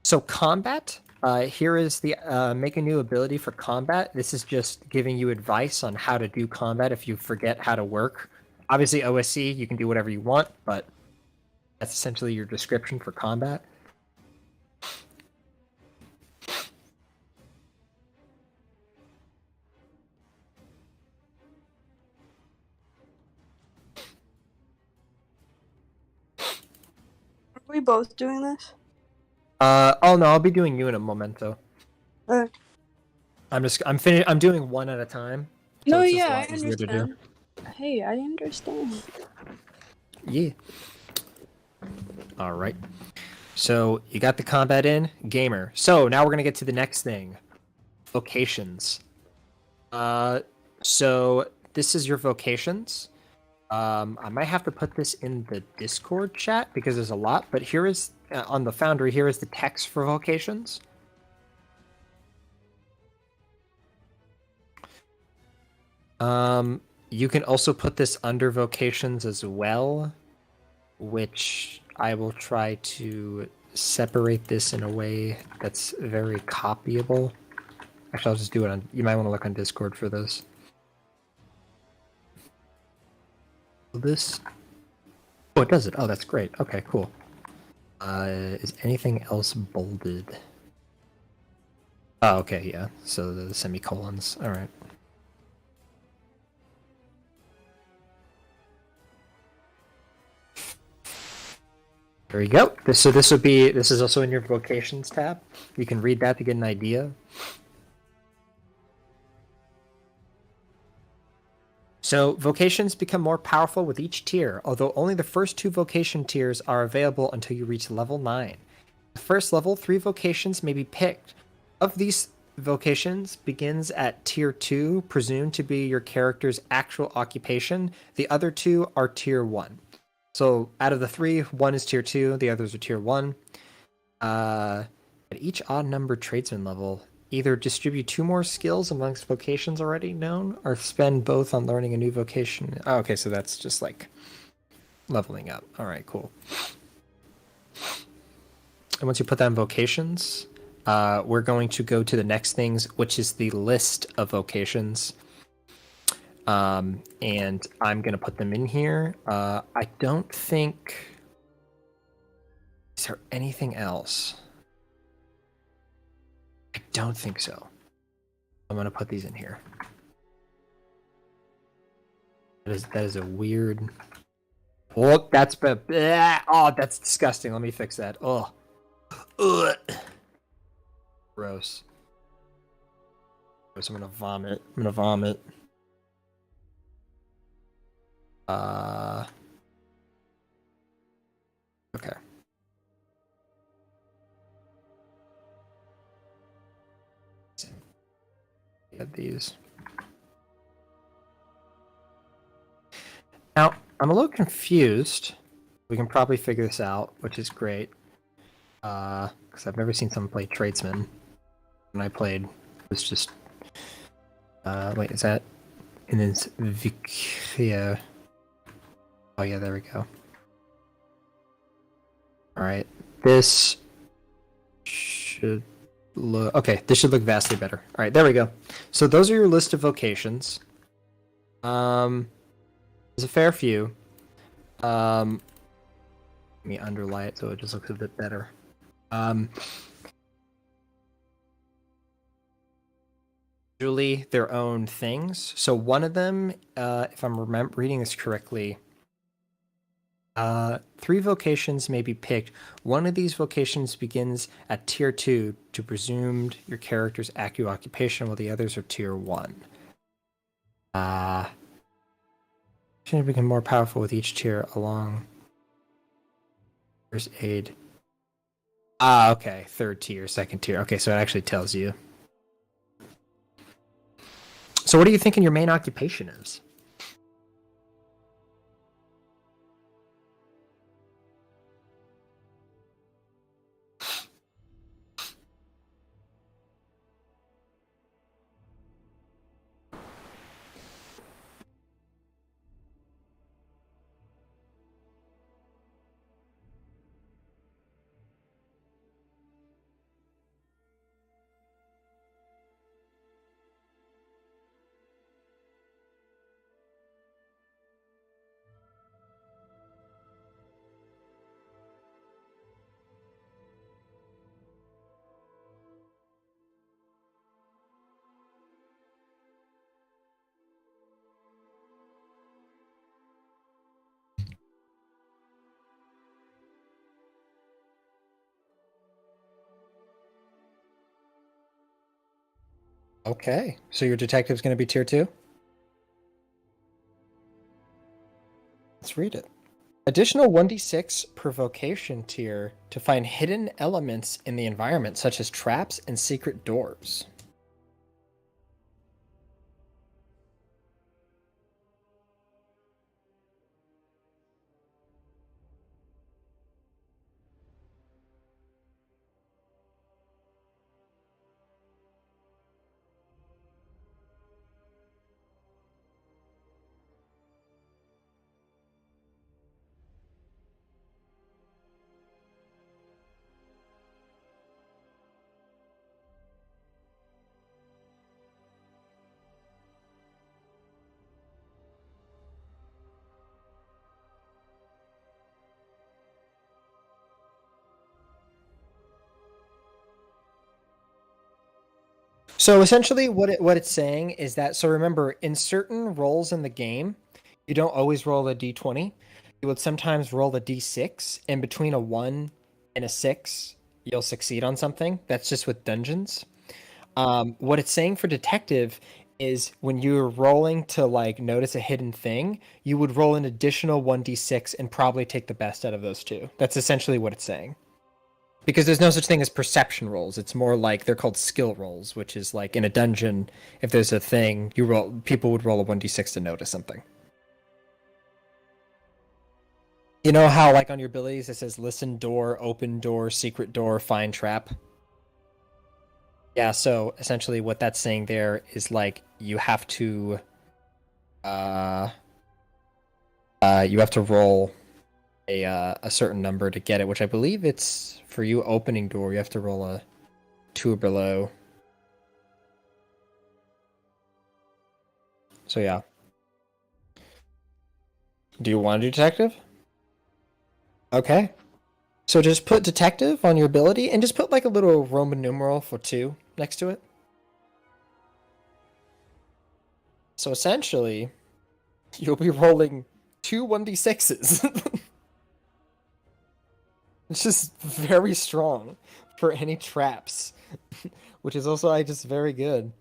So combat, here is the make a new ability for combat. This is just giving you advice on how to do combat if you forget how to work. Obviously OSC, you can do whatever you want, but that's essentially your description for combat. you both doing this? Oh no, I'll be doing you in a momento. Uh, I'm doing one at a time. So no, it's just a yeah, I lot easier to do. understand. Hey, I understand. Yeah. All right. So you got the combat in, gamer. So now we're gonna get to the next thing, vocations. So this is your vocations. I might have to put this in the Discord chat because there's a lot. But here is on the Foundry. Here is the text for vocations. You can also put this under vocations as well, which I will try to separate this in a way that's very copyable. Actually, I'll just do it on. You might want to look on Discord for this. This. Oh, it does it. Oh, that's great. Okay, cool. Is anything else bolded? Oh, okay, yeah. So the semicolons. All right. There you go. This is also in your vocations tab. You can read that to get an idea. So vocations become more powerful with each tier, although only the first 2 vocation tiers are available until you reach level 9. The first level, 3 vocations may be picked. Of these vocations begins at tier 2, presumed to be your character's actual occupation. The other 2 are tier 1. So out of the 3, 1 is tier 2, the others are tier 1. At each odd number tradesman level, either distribute 2 more skills amongst vocations already known, or spend both on learning a new vocation. Oh, okay, so that's just like leveling up. All right, cool. And once you put that in vocations, we're going to go to the next things, which is the list of vocations. And I'm going to put them in here. I don't think... Is there anything else? I don't think so. I'm going to put these in here. That is a weird... Oh, that's... Oh, that's disgusting. Let me fix that. Oh. Ugh. Gross. Gross. I'm going to vomit. Okay. Get these. Now, I'm a little confused. We can probably figure this out, which is great. Because I've never seen someone play Tradesman. When I played, it was just... wait, is that... And then it's Vicia... Oh yeah, there we go. Alright, this should look... Okay, this should look vastly better. Alright, there we go. So those are your list of vocations. There's a fair few. Let me underlie it so it just looks a bit better. Usually their own things. So one of them, if I'm reading this correctly, 3 vocations may be picked. One of these vocations begins at tier 2 to presumed your character's active occupation, while the others are tier 1. Should become more powerful with each tier along. There's aid. Okay. 3rd tier, 2nd tier. Okay, so it actually tells you. So what are you thinking your main occupation is? Okay, so your detective's going to be tier 2? Let's read it. Additional 1d6 provocation tier to find hidden elements in the environment, such as traps and secret doors. So essentially, what it's saying is that, so remember, in certain roles in the game, you don't always roll a d20. You would sometimes roll a d6, and between a 1 and a 6, you'll succeed on something. That's just with dungeons. What it's saying for detective is when you're rolling to like notice a hidden thing, you would roll an additional 1d6 and probably take the best out of those two. That's essentially what it's saying. Because there's no such thing as perception rolls. It's more like they're called skill rolls, which is like in a dungeon, if there's a thing, people would roll a 1d6 to notice something. You know how like on your abilities it says listen door, open door, secret door, find trap? Yeah, so essentially what that's saying there is like uh you have to roll a certain number to get it, which I believe it's for you opening door, you have to roll a 2 or below. So yeah. Do you want to do detective? Okay. So just put detective on your ability and just put like a little Roman numeral for 2 next to it. So essentially, you'll be rolling 2 1d6s. It's just very strong for any traps, which is also like just very good.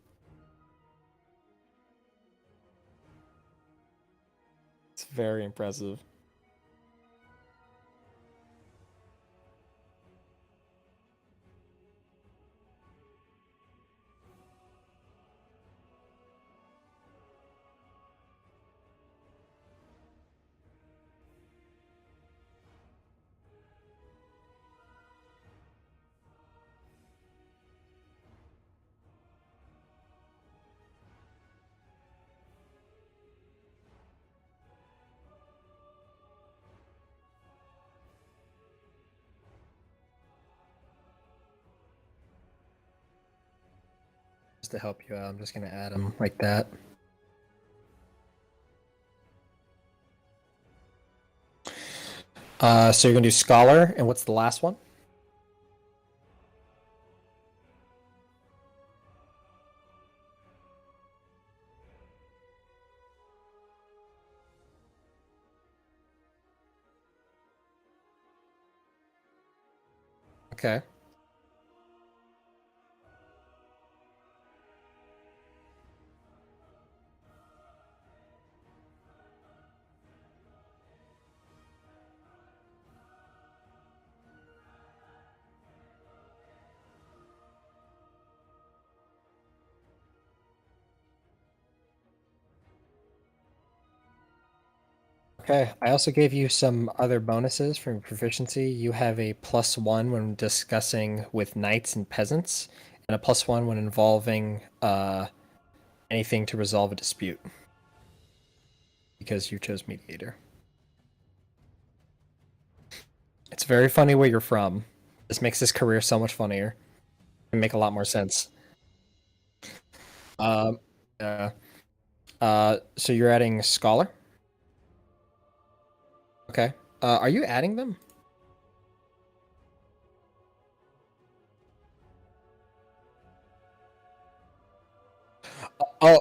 It's very impressive. Just to help you out, I'm just gonna add them like that. So you're gonna do scholar, and what's the last one? Okay. Okay. I also gave you some other bonuses from proficiency. You have a +1 when discussing with knights and peasants, and a +1 when involving anything to resolve a dispute. Because you chose mediator. It's very funny where you're from. This makes this career so much funnier. And make a lot more sense. Um, uh, so you're adding scholar? Okay. Are you adding them? Oh,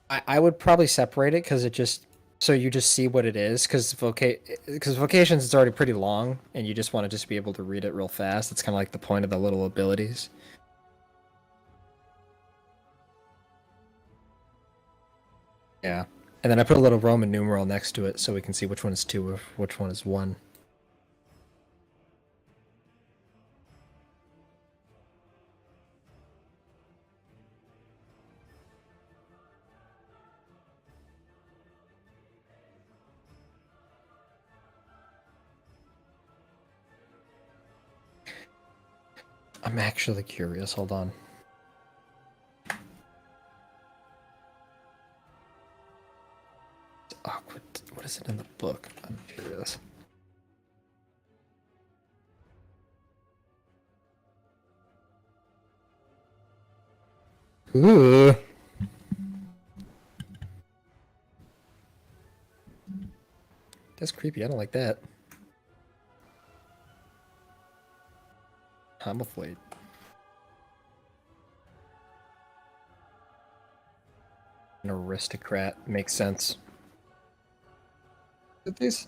I would probably separate it because it just so you just see what it is because vocations is already pretty long and you just want to just be able to read it real fast. It's kind of like the point of the little abilities. Yeah. And then I put a little Roman numeral next to it so we can see which one is 2 or which one is 1. I'm actually curious. Hold on. Oh, what is it in the book? I'm curious. Ooh. That's creepy. I don't like that. I'm afraid. An aristocrat makes sense. These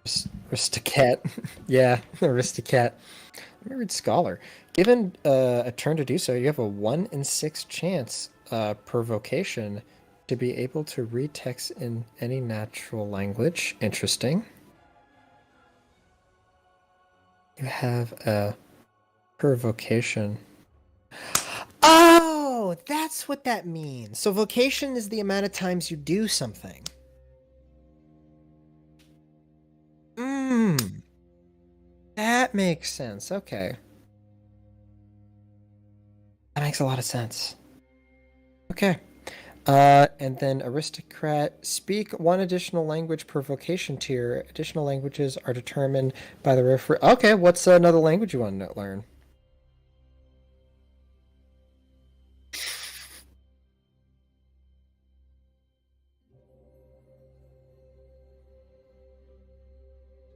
aristocat, yeah, aristocat. Let me read scholar. Given a turn to do so, you have a 1 in 6 chance per vocation to be able to read text in any natural language. Interesting. You have a per vocation. Oh, that's what that means. So vocation is the amount of times you do something. That makes sense. Okay. That makes a lot of sense. Okay. And then aristocrat, speak 1 additional language per vocation tier. Additional languages are determined by the referee. Okay, what's another language you want to learn?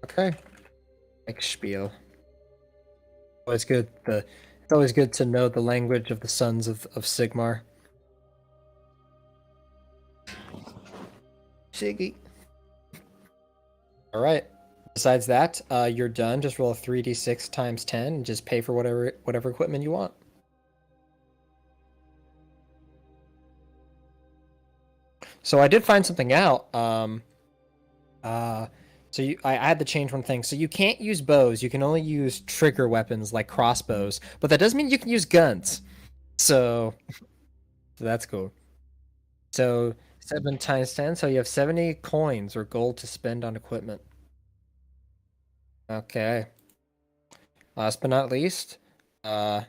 Okay. Like spiel. Always good. It's always good to know the language of the sons of Sigmar. Shiggy. All right. Besides that, you're done. Just roll a 3d6 times 10 and just pay for whatever equipment you want. So I did find something out. I had to change one thing. So you can't use bows. You can only use trigger weapons like crossbows. But that doesn't mean you can use guns. So that's cool. So 7 times 10. So you have 70 coins or gold to spend on equipment. Okay. Last but not least, Andrea,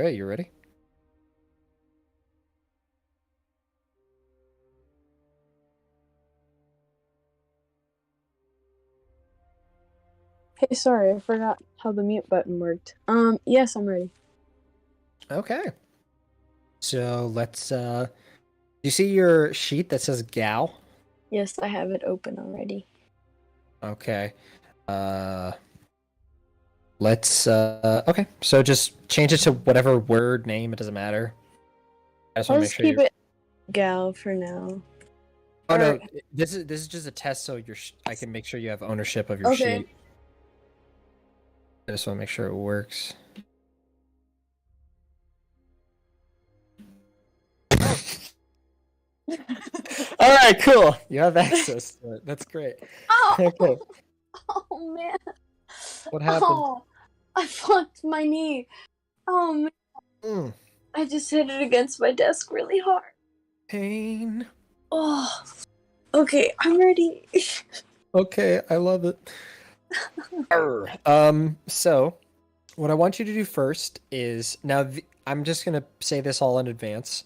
you ready? Hey, sorry, I forgot how the mute button worked. Yes, I'm ready. Okay. So let's you see your sheet that says gal? Yes, I have it open already. Okay. Let's okay. So just change it to whatever word name, it doesn't matter. I just want I'll to make just sure keep you're it gal for now. Oh no, Alright. this is just a test so I can make sure you have ownership of your Okay. sheet. I just want to make sure it works. All right, cool. You have access to it. That's great. Oh, Okay. oh man. What happened? Oh, I fucked my knee. Oh man. Mm. I just hit it against my desk really hard. Pain. Oh. Okay, I'm ready. Okay, I love it. So what I want you to do first is I'm just gonna say this all in advance.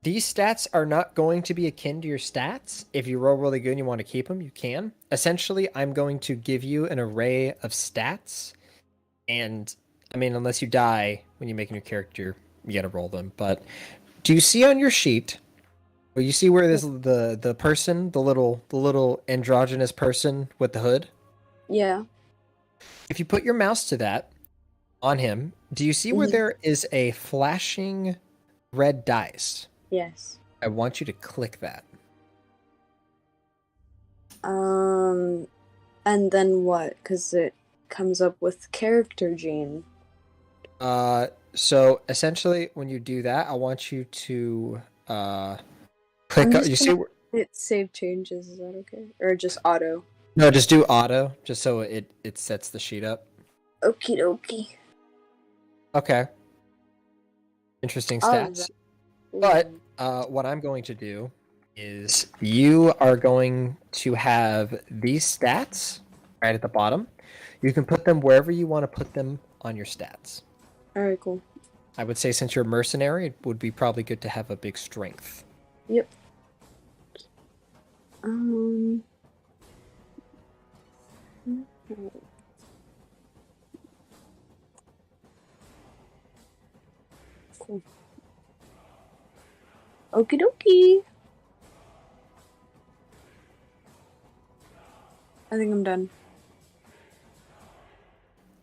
These stats are not going to be akin to your stats. If you roll really good and you want to keep them, you can. Essentially, I'm going to give you an array of stats. And, I mean, unless you die when you make a new character, you gotta roll them. But do you see on your sheet, where you see where there's the person, the little androgynous person with the hood? Yeah. If you put your mouse to that, on him, do you see where there is a flashing red dice? Yes. I want you to click that. And then what? Because it comes up with character gene. So essentially, when you do that, I want you to Click. just You see? gonna hit save changes. Is that okay? Or just auto? No, just do auto, just so it sets the sheet up. Okie dokie. Okay. Interesting Alright. stats. But what I'm going to do is you are going to have these stats right at the bottom. You can put them wherever you want to put them on your stats. Alright, cool. I would say since you're a mercenary, it would be probably good to have a big strength. Yep. Cool. Okie dokie. I think I'm done.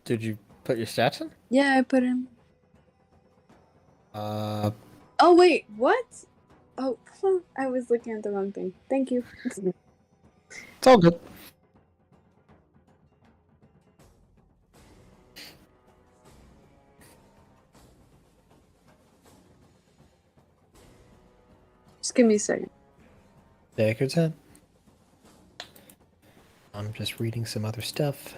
Did you put your stats in? Yeah, I put him. Uh, Oh wait, what? Oh, I was looking at the wrong thing. Thank you. it's all good. Just give me a second. Take your time. I'm just reading some other stuff.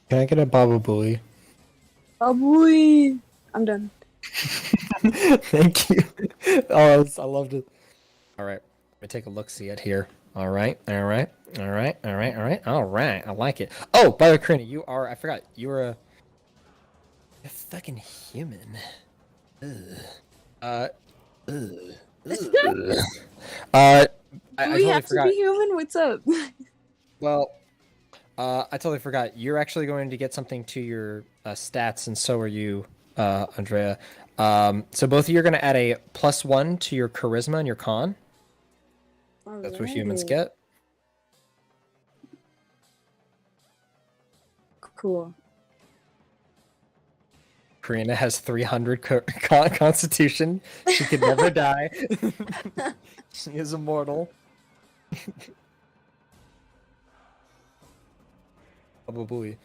Can I get a Baba Booey? Oh boy, I'm done. Thank you. Oh, I loved it. All right, let me take a look. See it here. All right, all right, all right, all right, all right, all right. I like it. Oh, by the way, Karina, you are. I forgot. You were a fucking human. Ugh. Ugh. Ugh. I Do we totally have forgot. to be human? What's up? Well, I totally forgot. You're actually going to get something to your stats, and so are you, Andrea. So both of you are going to add a +1 to your charisma and your con. That's what humans Alright. get. Cool. Karina has 300 constitution. She could never die. She is immortal. Probably.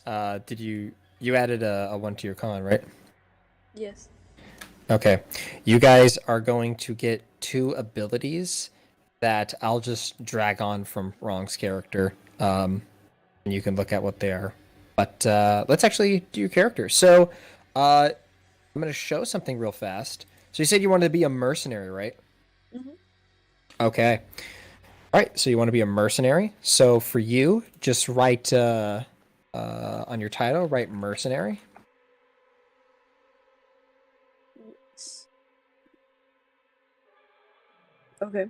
Did you added a 1 to your con, right? Yes. Okay. You guys are going to get 2 abilities that I'll just drag on from Wrong's character. And you can look at what they are. But let's actually do your character. So I'm going to show something real fast. So you said you wanted to be a mercenary, right? Mm-hmm. Okay. All right. So you want to be a mercenary. So for you, just write on your title, write mercenary. Yes. Okay.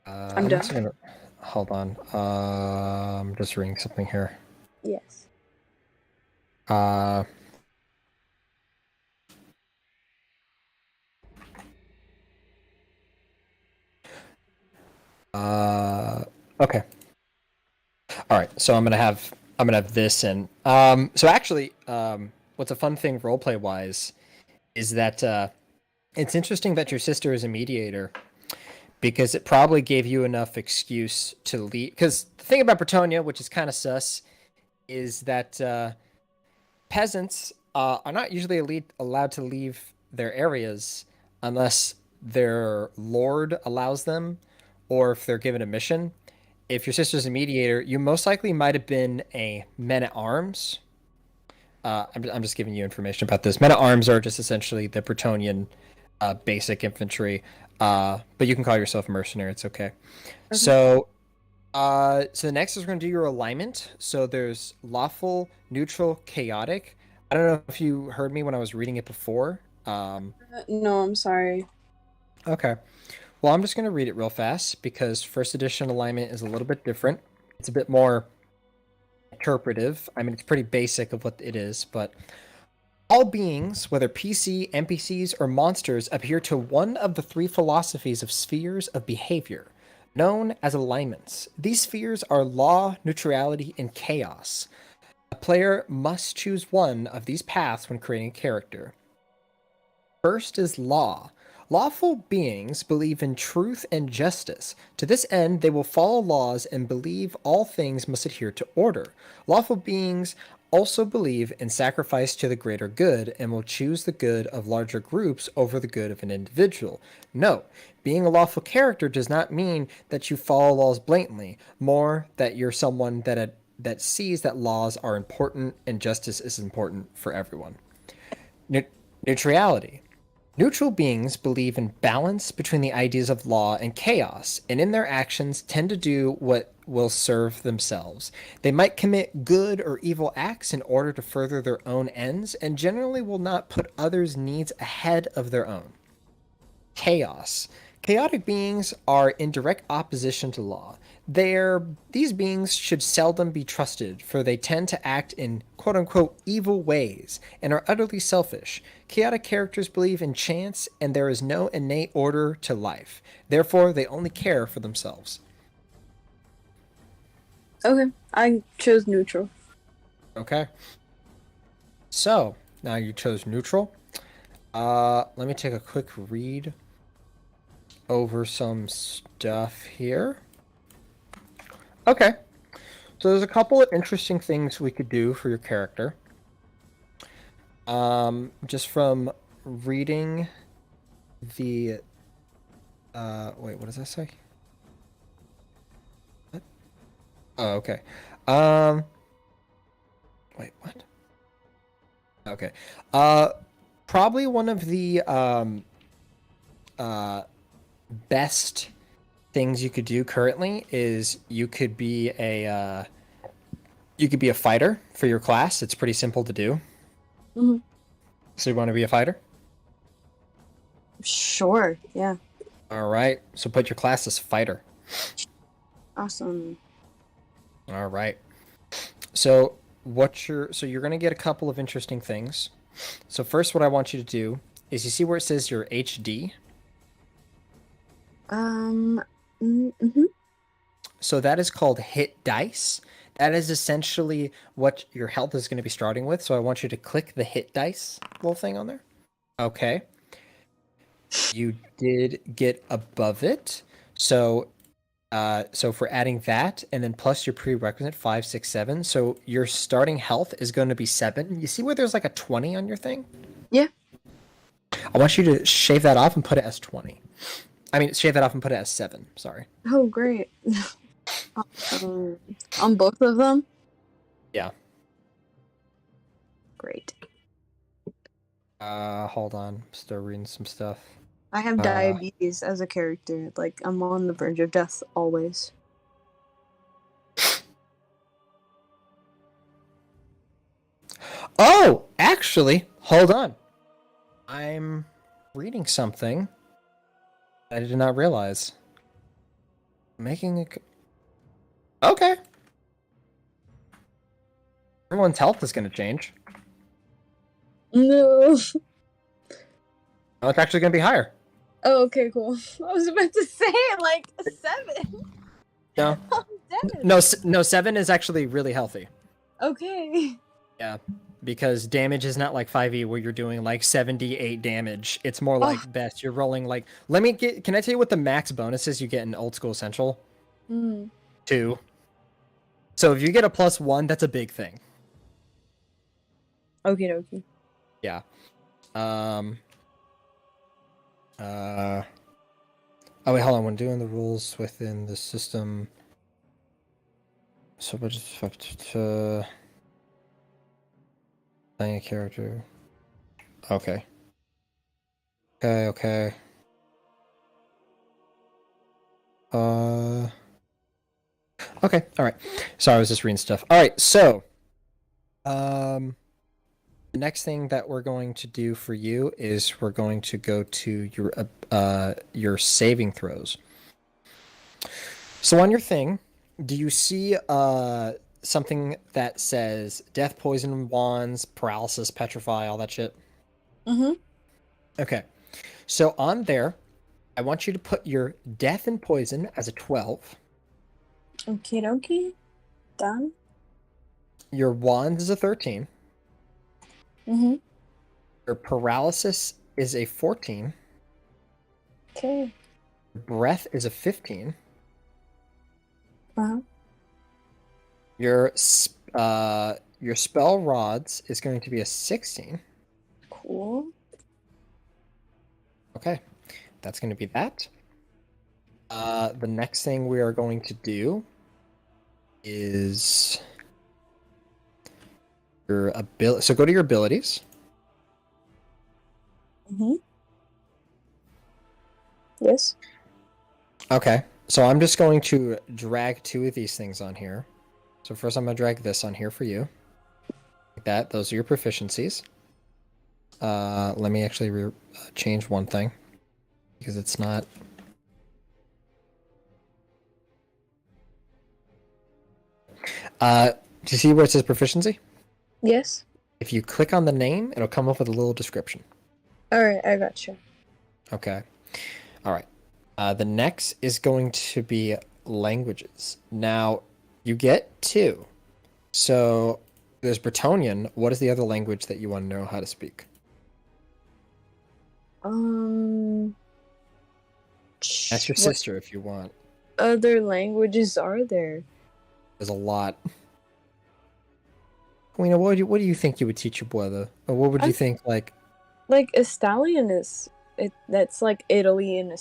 I'm done. Hold on. I'm just reading something here. Yes. Okay. All right. So I'm gonna have this in. So actually, what's a fun thing roleplay wise is that it's interesting that your sister is a mediator because it probably gave you enough excuse to leave. Because the thing about Bretonia, which is kind of sus, is that peasants are not usually allowed to leave their areas unless their lord allows them or if they're given a mission. If your sister's a mediator, you most likely might have been a men-at-arms. I'm just giving you information about this. Men-at-arms are just essentially the Bretonian basic infantry, but you can call yourself a mercenary. It's okay. So the next is we're going to do your alignment. So there's lawful, neutral, chaotic. I don't know if you heard me when I was reading it before. No, I'm sorry. Okay. Well, I'm just going to read it real fast because first edition alignment is a little bit different. It's a bit more interpretive. I mean, it's pretty basic of what it is, but all beings, whether PC, NPCs, or monsters, adhere to one of the three philosophies of spheres of behavior, known as alignments. These spheres are law, neutrality, and chaos. A player must choose one of these paths when creating a character. First is law. Lawful beings believe in truth and justice. To this end, they will follow laws and believe all things must adhere to order. Lawful beings also believe in sacrifice to the greater good and will choose the good of larger groups over the good of an individual. Note, being a lawful character does not mean that you follow laws blatantly, more that you're someone that sees that laws are important and justice is important for everyone. Neutrality. Neutral beings believe in balance between the ideas of law and chaos, and in their actions tend to do what will serve themselves. They might commit good or evil acts in order to further their own ends, and generally will not put others' needs ahead of their own. Chaos. Chaotic beings are in direct opposition to law. These beings should seldom be trusted, for they tend to act in quote unquote evil ways and are utterly selfish. Chaotic characters believe in chance and there is no innate order to life. Therefore, they only care for themselves. Okay, I chose neutral. Okay. So, now you chose neutral. Let me take a quick read over some stuff here. Okay. So there's a couple of interesting things we could do for your character. Just from reading the wait, what does that say? What? Oh, okay. Wait, what? Okay. Probably one of the best things you could do currently is you could be a fighter for your class. It's pretty simple to do. Mm-hmm. So you want to be a fighter? Sure, yeah. All right. So put your class as fighter. Awesome. All right. So you're going to get a couple of interesting things. So first, what I want you to do is you see where it says your HD? Mm-hmm. So that is called hit dice. That is essentially what your health is going to be starting with. So I want you to click the hit dice little thing on there. Okay. You did get above it. So for adding that and then plus your prerequisite 5, 6, 7. So your starting health is going to be 7. You see where there's like a 20 on your thing? Yeah. I want you to shave that off and put it as 20. I mean, shave that off and put it as 7. Sorry. Oh, great. On both of them? Yeah. Great. Hold on. Still reading some stuff. I have diabetes as a character. Like, I'm on the verge of death always. Oh, actually, hold on. I'm reading something I did not realize. Making a... Okay. Everyone's health is going to change. No. Oh, it's actually going to be higher. Oh, okay, cool. I was about to say, like, 7. No. I'm dead. No, 7 is actually really healthy. Okay. Yeah, because damage is not like 5e where you're doing like 78 damage. It's more like best. You're rolling like... Can I tell you what the max bonuses you get in Old School Central? 2. So if you get a +1, that's a big thing. Okie dokie. Yeah. Oh wait, hold on. When doing the rules within the system, so playing a character. Okay. Okay. Okay. All right. Sorry, I was just reading stuff. All right. So, The next thing that we're going to do for you is we're going to go to your saving throws. So on your thing, do you see something that says death, poison, wands, paralysis, petrify, all that shit? Mm-hmm. Okay. So on there, I want you to put your death and poison as a 12. Okie dokie. Done. Your wands is a 13. Mm-hmm. Your paralysis is a 14. Okay. Breath is a 15. Uh-huh. Your spell rods is going to be a 16. Cool. Okay. That's going to be that. The next thing we are going to do is your ability. So go to your abilities. Mm-hmm. Yes. Okay. So I'm just going to drag 2 of these things on here. So first I'm going to drag this on here for you. Like that. Those are your proficiencies. Let me actually change one thing because it's not... do you see where it says proficiency? Yes. If you click on the name, it'll come up with a little description. Alright, I gotcha. Okay. All right. The next is going to be languages. Now, you get 2. So there's Bretonnian. What is the other language that you want to know how to speak? That's your What sister if you want. other languages are there? There's a lot. Queen, what do you think you would teach your brother? Or what would you think, like... Like Estalian is that's like Italy and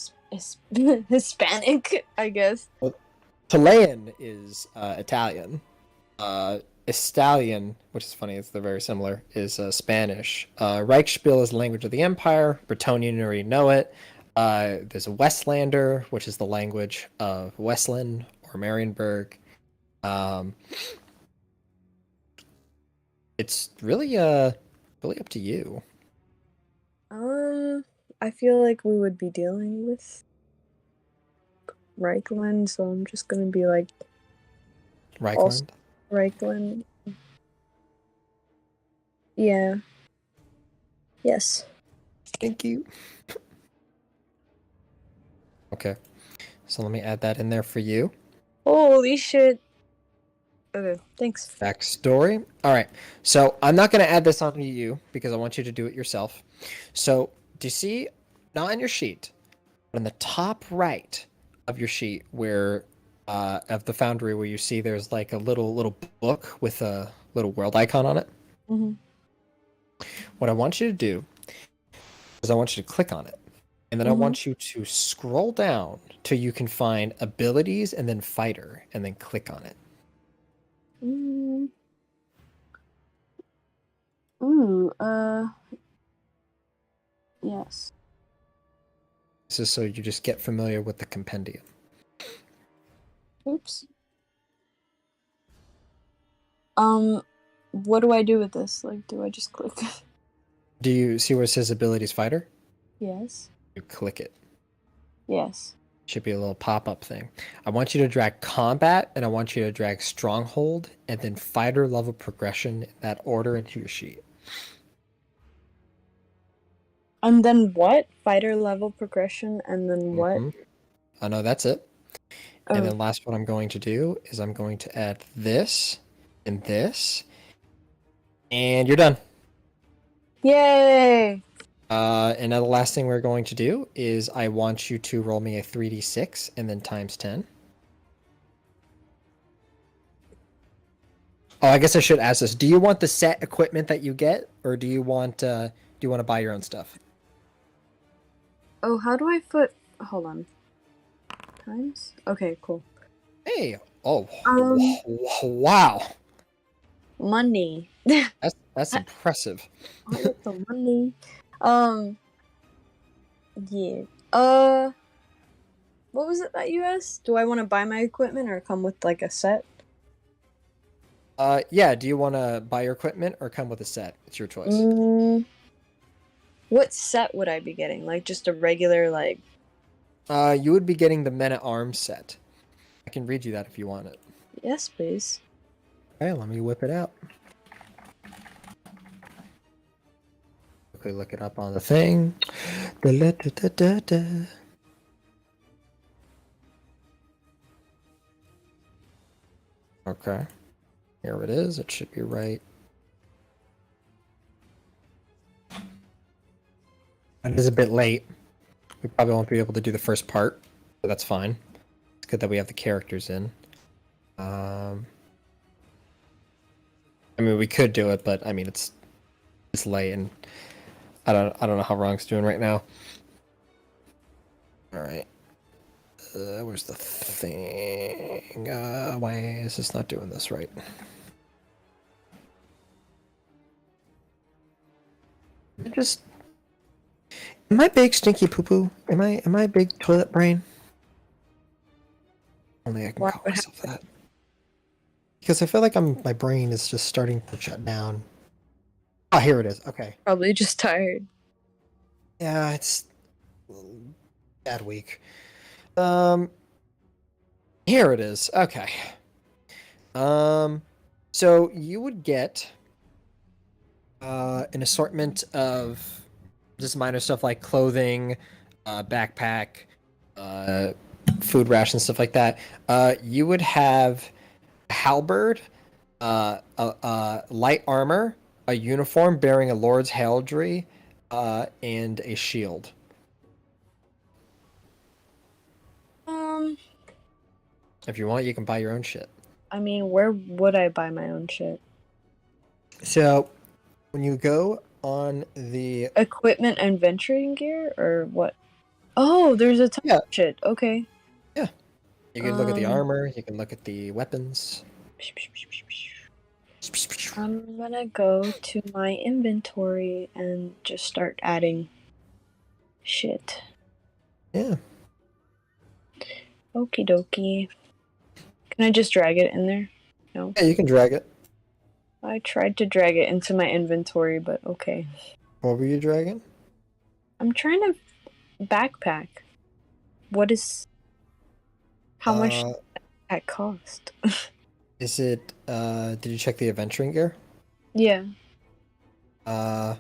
Hispanic, I guess. Chilean is Italian. Estalian, which is funny, they're very similar, is Spanish. Reichsspiel is the language of the empire. Bretonnian, you already know it. There's a Westlander, which is the language of Westland or Marienburg. It's really up to you. I feel like we would be dealing with Reichland, so I'm just gonna be like Reichland? Reichland. Yeah. Yes. Thank you. Okay. So let me add that in there for you. Holy shit. Okay, thanks. Backstory. All right. So I'm not going to add this onto you because I want you to do it yourself. So do you see, not on your sheet, but in the top right of your sheet where, of the Foundry, where you see there's like a little book with a little world icon on it? Mm-hmm. What I want you to do is I want you to click on it. And then I want you to scroll down till you can find abilities and then fighter and then click on it. Yes. This is so you just get familiar with the compendium. Oops. What do I do with this? Like, do I just click? Do you see where it says abilities fighter? Yes. You click it. Yes. Should be a little pop-up thing. I want you to drag combat and I want you to drag stronghold and then fighter level progression in that order into your sheet. And then what? Fighter level progression, and then what? Oh no, that's it. Oh. And then last what I'm going to do is I'm going to add this and this. And you're done. Yay! And now the last thing we're going to do is I want you to roll me a 3d6 and then times 10. Oh, I guess I should ask this. Do you want the set equipment that you get, or do you want to buy your own stuff? Oh, how do I put... Hold on. Times? Okay, cool. Hey! Oh, wow! Money. That's impressive. The money. Yeah. What was it that you asked? Do I want to buy my equipment or come with like a set? Yeah. Do you want to buy your equipment or come with a set? It's your choice. What set would I be getting? Like just a regular like? You would be getting the Men at Arms set. I can read you that if you want it. Yes, please. Okay, let me whip it out. Quickly look it up on the thing. Da-la-da-da-da-da. Okay. Here it is. It should be right. It is a bit late. We probably won't be able to do the first part, but that's fine. It's good that we have the characters in. I mean, we could do it, but I mean, it's late, and I don't know how Wrong's doing right now. All right. Where's the thing? Why is this not doing this right? Am I big stinky poo poo? Am I big toilet brain? Only I can call myself that. Because I feel like my brain is just starting to shut down. Oh, here it is. Okay. Probably just tired. Yeah, it's a bad week. Here it is. Okay. So you would get an assortment of just minor stuff like clothing, backpack, food ration, stuff like that. You would have a halberd, light armor, a uniform bearing a lord's heraldry, and a shield. If you want, you can buy your own shit. I mean, where would I buy my own shit? So, when you go on the Equipment and venturing gear, or what? Oh, there's a ton of shit. Okay. Yeah. You can look at the armor, you can look at the weapons. I'm gonna go to my inventory and just start adding shit. Yeah. Okie dokie. Can I just drag it in there? No. Yeah, you can drag it. I tried to drag it into my inventory, but okay. What were you dragging? I'm trying to backpack. What is... How much does that cost? Is it, did you check the adventuring gear? Yeah. Oh,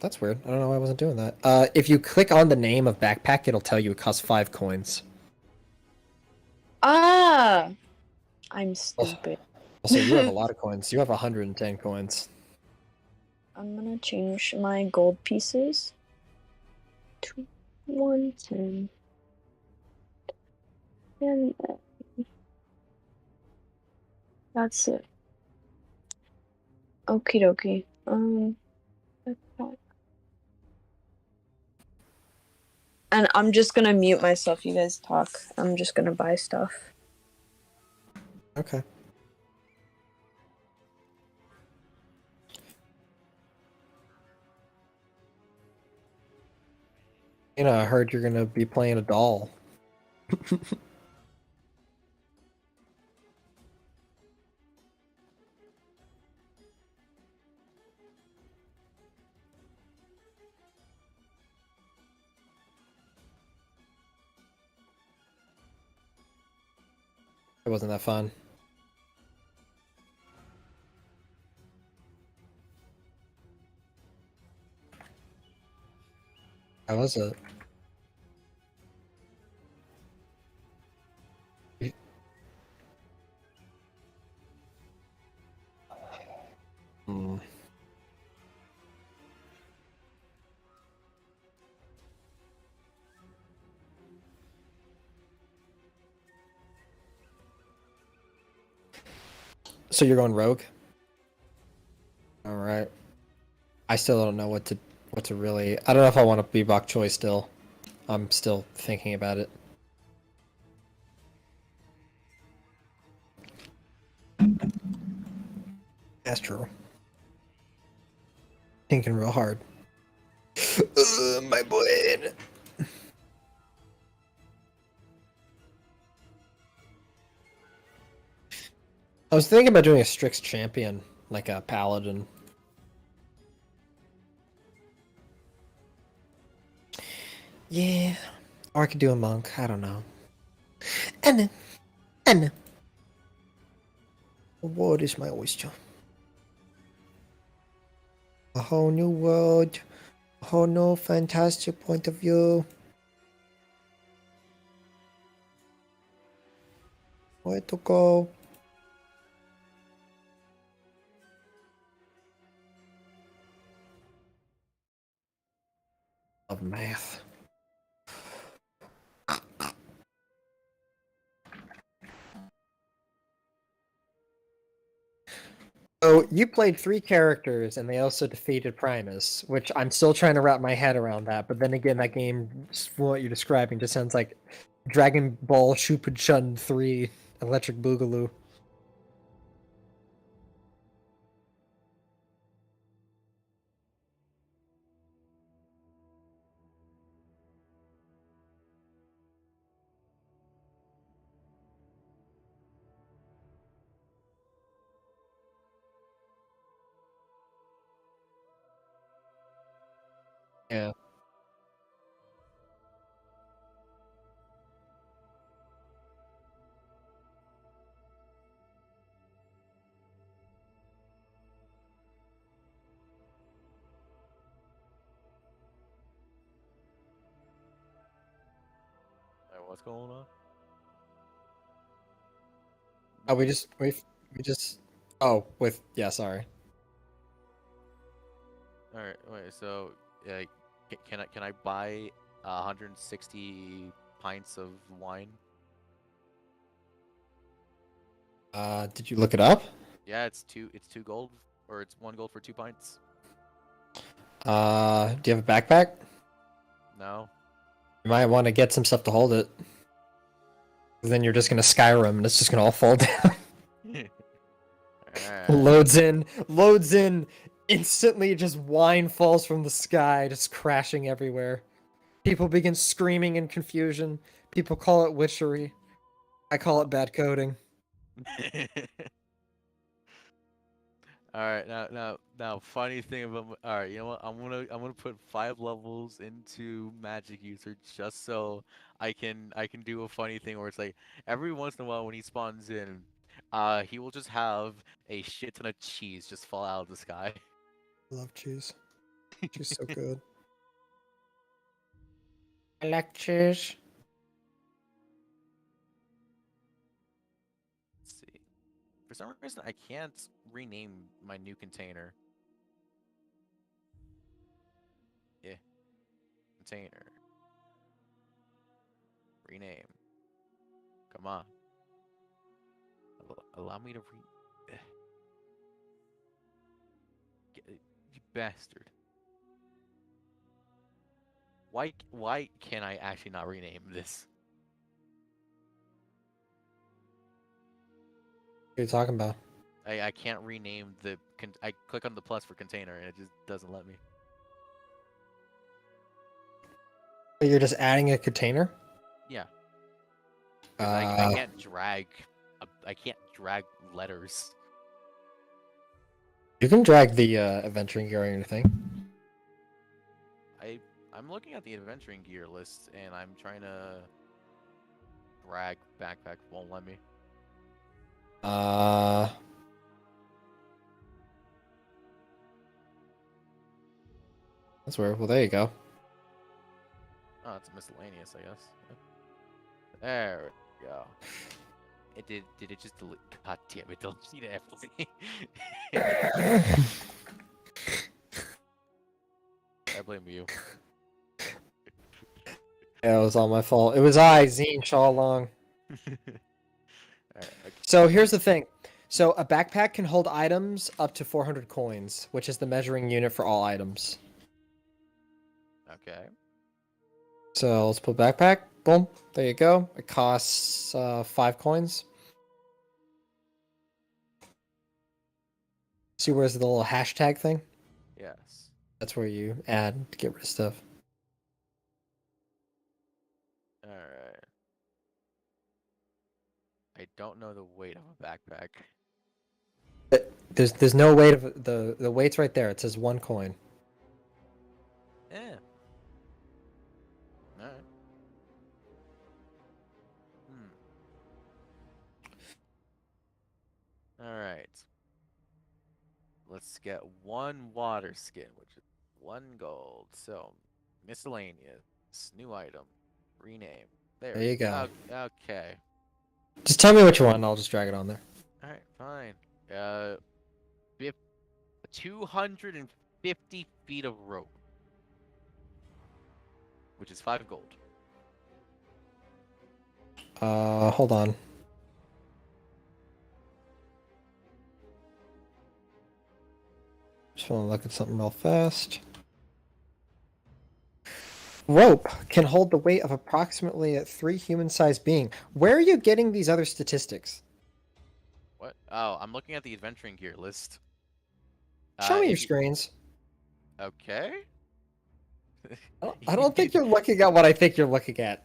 that's weird. I don't know why I wasn't doing that. If you click on the name of backpack, it'll tell you it costs 5 coins. Ah! I'm stupid. Also, you have a lot of coins. You have 110 coins. I'm gonna change my gold pieces to 110. And that's it. Okie dokie. Backpack. And I'm just gonna mute myself. You guys talk. I'm just gonna buy stuff. Okay. You know, I heard you're gonna be playing a doll. It wasn't that fun. How was it? Hmm. So you're going rogue? All right. I still don't know what to really. I don't know if I want to be bok choy still. I'm still thinking about it. That's true. Thinking real hard. My boy. I was thinking about doing a Strix champion, like a paladin. Yeah, or I could do a monk. I don't know. And the world is my oyster. A whole new world, a whole new fantastic point of view. Where to go? Love math. So you played 3 characters, and they also defeated Primus, which I'm still trying to wrap my head around that. But then again, that game, from what you're describing, just sounds like Dragon Ball Shupujun 3 Electric Boogaloo. Yeah. What's going on? Oh, we just. Oh, with yeah. Sorry. All right, wait. So, can I buy 160 pints of wine? Did you look it up? Yeah, it's 2 gold, or it's 1 gold for 2 pints. Do you have a backpack? No. You might want to get some stuff to hold it. 'Cause then you're just gonna Skyrim, and it's just gonna all fall down. Alright. Loads in. Instantly, just wine falls from the sky, just crashing everywhere. People begin screaming in confusion. People call it witchery. I call it bad coding. All right, now, funny thing about all right, you know what? I'm gonna put 5 levels into Magic User just so I can do a funny thing where it's like every once in a while when he spawns in, he will just have a shit ton of cheese just fall out of the sky. I love cheese. Cheese is so good. I like cheese. Let's see. For some reason, I can't rename my new container. Yeah, container. Rename. Come on. Allow me to you bastard. Why can I actually not rename this? What are you talking about? I can't rename the I click on the plus for container and it just doesn't let me. You're just adding a container? Yeah, because I can't drag I can't drag letters. You can drag the adventuring gear or anything. I'm looking at the adventuring gear list and I'm trying to drag backpack, won't let me. That's weird. Well, there you go. Oh, it's miscellaneous, I guess. There we go. It did it just delete? God damn it, delete everything. I blame you. Yeah, it was all my fault. It was I, Zinch, all along. Alright, So here's the thing. So a backpack can hold items up to 400 coins, which is the measuring unit for all items. okay. So let's put backpack. Boom. There you go. It costs 5 coins. See where's the little hashtag thing? Yes. That's where you add to get rid of stuff. Alright. I don't know the weight of a backpack. There's no weight of the weight's right there. It says 1 coin. Yeah. All right. All right. Let's get 1 water skin, which is 1 gold. So, miscellaneous, new item, rename. There There we you go. Okay. Just tell me what you want, and I'll just drag it on there. All right, fine. 250 feet of rope, which is 5 gold. Hold on. Just want to look at something real fast. Rope can hold the weight of approximately a 3 human-sized being. Where are you getting these other statistics? What? Oh, I'm looking at the adventuring gear list. Show me your if you- screens. Okay. I don't think you're looking at what I think you're looking at.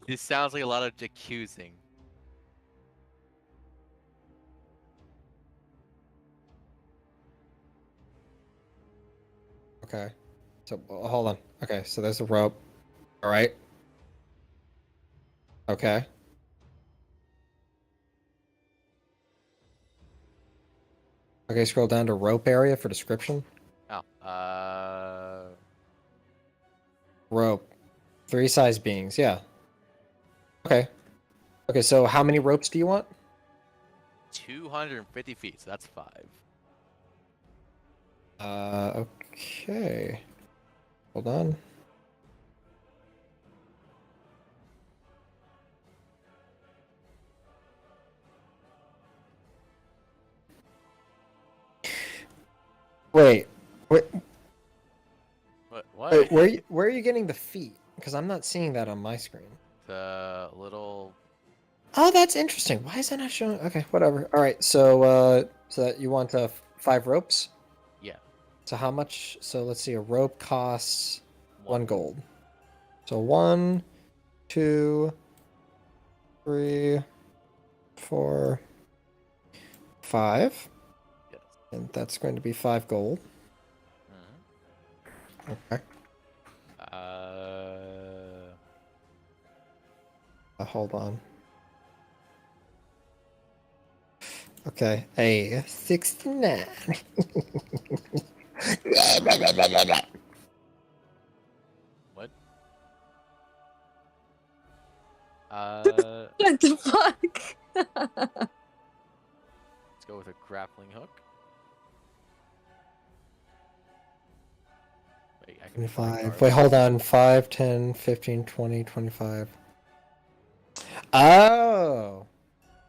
This sounds like a lot of accusing. Okay. So, hold on. Okay, so there's a rope. All right. Okay. Okay, scroll down to rope area for description. Oh, Rope. 3 size beings, yeah. Okay. Okay, so how many ropes do you want? 250 feet, so that's 5. Okay. Hold on. Wait, What? wait, where are you getting the feet? Because I'm not seeing that on my screen. The little. Oh, that's interesting. Why is that not showing? Okay, whatever. All right, so that you want 5 ropes? Yeah. So how much? So let's see. A rope costs 1 1. gold. So 1, 2, 3, 4, 5, Yes. and that's going to be 5 gold. Mhm. Okay. Hold on. Okay, a 69. What? What the fuck? Let's go with a grappling hook. Wait, I can find 25. cards. Wait, hold on. 5, 10, 15, 20, 25. Oh,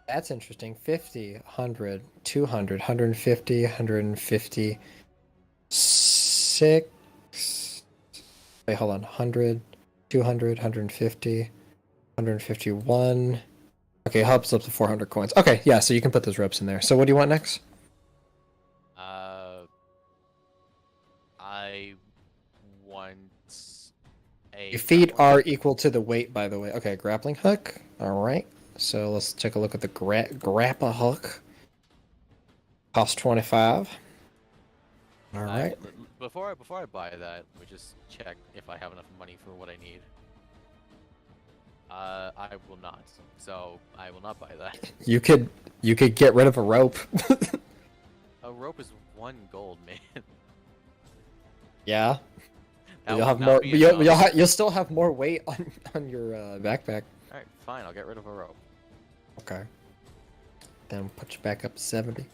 that's interesting. 50, 100, 200, 150, 150, 6. Wait, hold on. 100, 200, 150, 151. Okay, helps up to 400 coins. Okay, yeah, so you can put those ropes in there. So what do you want next? I want a Your feet grappling are hook. equal to the weight, by the way. Okay, grappling hook. All right. So let's take a look at the grappa hook. Cost 25. All right. Before I buy that, let me just check if I have enough money for what I need. I will not. So I will not buy that. You could get rid of a rope. A rope is 1 gold, man. Yeah. That You'll would have not more. be You'll enough. you'll still have more weight on your backpack. All right, fine. I'll get rid of a rope. Okay. Then put you back up to 70.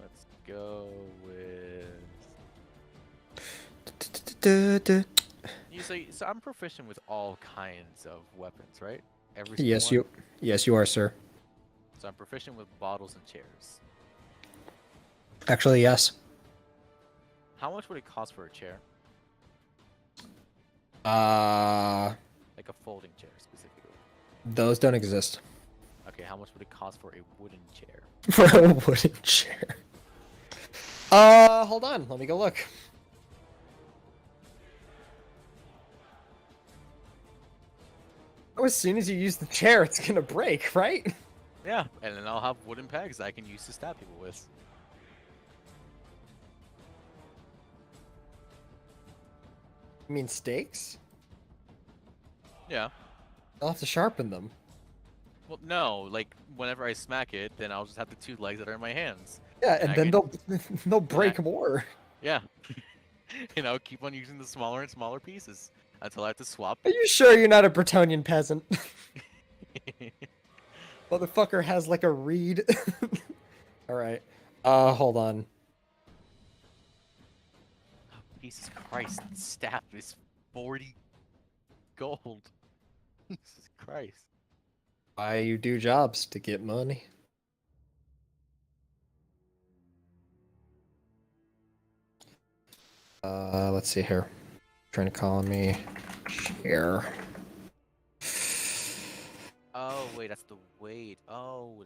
Let's go with. So I'm proficient with all kinds of weapons, right? Every single one. Yes, you are, sir. So I'm proficient with bottles and chairs. Actually, yes. How much would it cost for a chair? Like a folding chair, specifically. Those don't exist. Okay, how much would it cost for a wooden chair? For a wooden chair. Hold on. Let me go look. Oh, as soon as you use the chair, it's gonna break, right? Yeah, and then I'll have wooden pegs I can use to stab people with. You mean stakes? Yeah. I'll have to sharpen them. Well, no, like whenever I smack it, then I'll just have the 2 legs that are in my hands. Yeah, And and I then can- they'll break more. Yeah. Keep on using the smaller and smaller pieces until I have to swap. Are you sure you're not a Bretonian peasant? Motherfucker has like a reed. Alright. Hold on. Jesus Christ, the staff is 40 gold. Jesus Christ. Why you do jobs to get money? Let's see here. Trying to call me chair. Oh, wait, that's the weight. Oh,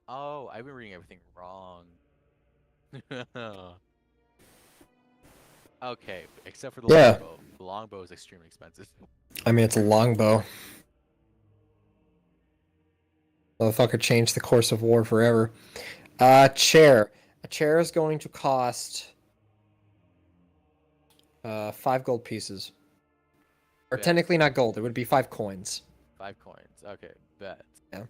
oh, I've been reading everything wrong. Okay, except for the Yeah. longbow. The longbow is extremely expensive. I mean, it's a longbow. Motherfucker changed the course of war forever. Chair. A chair is going to cost 5 gold pieces. Or Bet. technically not gold, it would be 5 coins. 5 coins. Okay, bet. Yeah.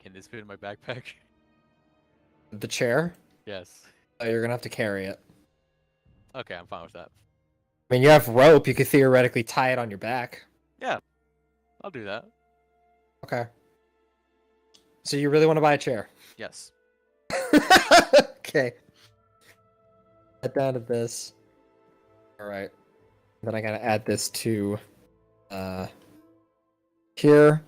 Can this fit in my backpack? The chair? Yes. You're gonna have to carry it. Okay, I'm fine with that. I mean, you have rope, you could theoretically tie it on your back. Yeah, I'll do that. Okay. So you really want to buy a chair? Yes. Okay. Get down to this. Alright. Then I gotta add this to here.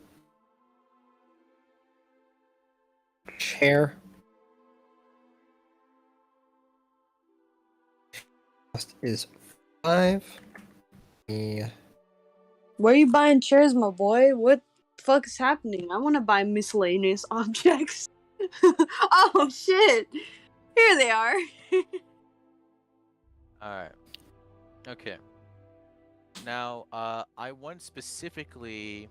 Chair. Cost is 5. Yeah. Where are you buying chairs, my boy? What the fuck is happening? I want to buy miscellaneous objects. Oh shit! Here they are. Alright. Okay. Now, I want specifically...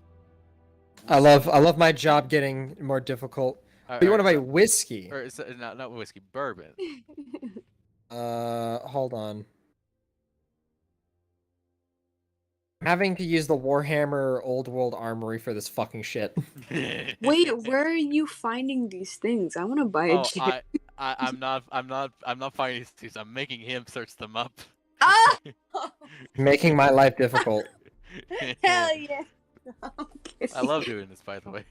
I love my job getting more difficult. But you want to buy whiskey? Or is not whiskey, bourbon. Hold on. I'm having to use the Warhammer Old World Armory for this fucking shit. Wait, where are you finding these things? I want to buy a Oh, chair. I'm not finding these. I'm making him search them up. Ah! Making my life difficult. Hell yeah! I'm kidding. I love doing this, by the way.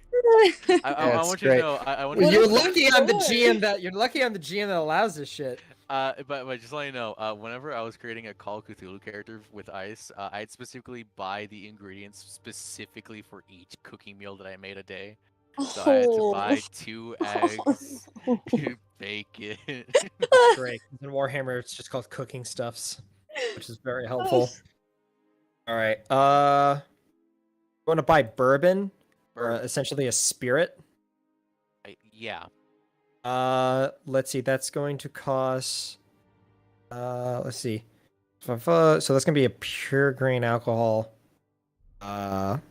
Yeah, I it's want you to great. know. I want What you You're to is lucky I'm the for? GM that allows this shit. but just let you know, whenever I was creating a Call of Cthulhu character with Ice, I'd specifically buy the ingredients specifically for each cooking meal that I made a day. So I had to buy 2 eggs, bacon. Great. In Warhammer, it's just called cooking stuffs, which is very helpful. All right. You want to buy bourbon, or Bourbon. essentially a spirit? Yeah. Let's see. That's going to cost. Let's see. So that's gonna be a pure grain alcohol. Hold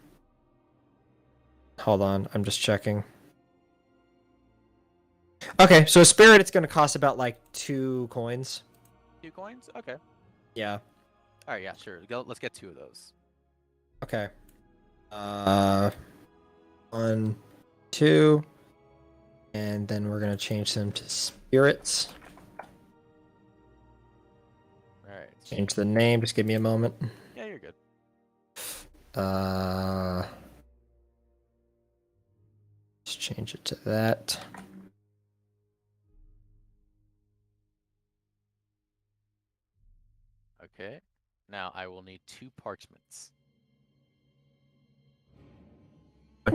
on. I'm just checking. Okay, so a spirit, it's gonna cost about like 2 coins. 2 coins? Okay. Yeah. Alright, yeah, sure. Let's get 2 of those. Okay. 1, 2, and then we're gonna change them to spirits. Alright. Change the name. Just give me a moment. Yeah, you're good. Let's change it to that. Okay. Now I will need 2 parchments.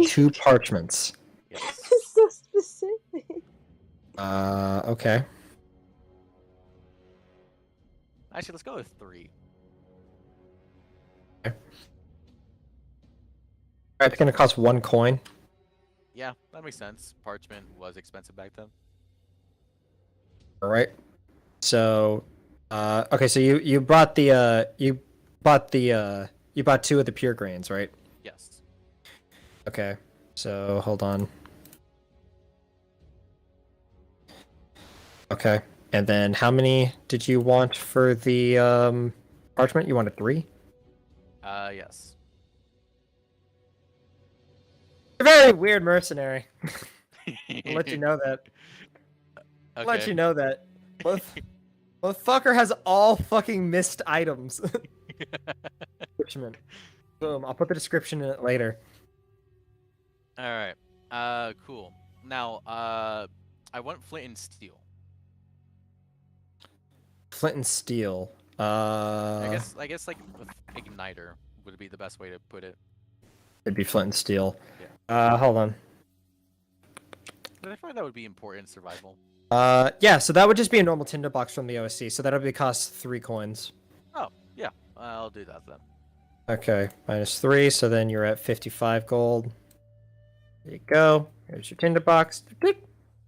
2 parchments. Yes. so specific. Okay. Actually, let's go with 3. Alright, it's gonna cost 1 coin. Yeah, that makes sense. Parchment was expensive back then. Alright. So Okay, so you bought you bought two of the pure grains, right? Yes. Okay, so hold on. Okay, and then how many did you want for the parchment? You wanted three? Yes. You're a very weird mercenary. I'll let you know that. I'll let Okay. you know that. Motherfucker has all fucking missed items. Description. Boom. I'll put the description in it later. All right. Cool. Now, I want flint and steel. Flint and steel. I guess like igniter would be the best way to put it. It'd be flint and steel. Yeah. Hold on. But I find that would be important in survival. Yeah. So that would just be a normal tinderbox from the OSC. So that'll be cost 3 coins. Oh, yeah. I'll do that then. Okay, -3. So then you're at 55 gold. There you go. Here's your tinderbox.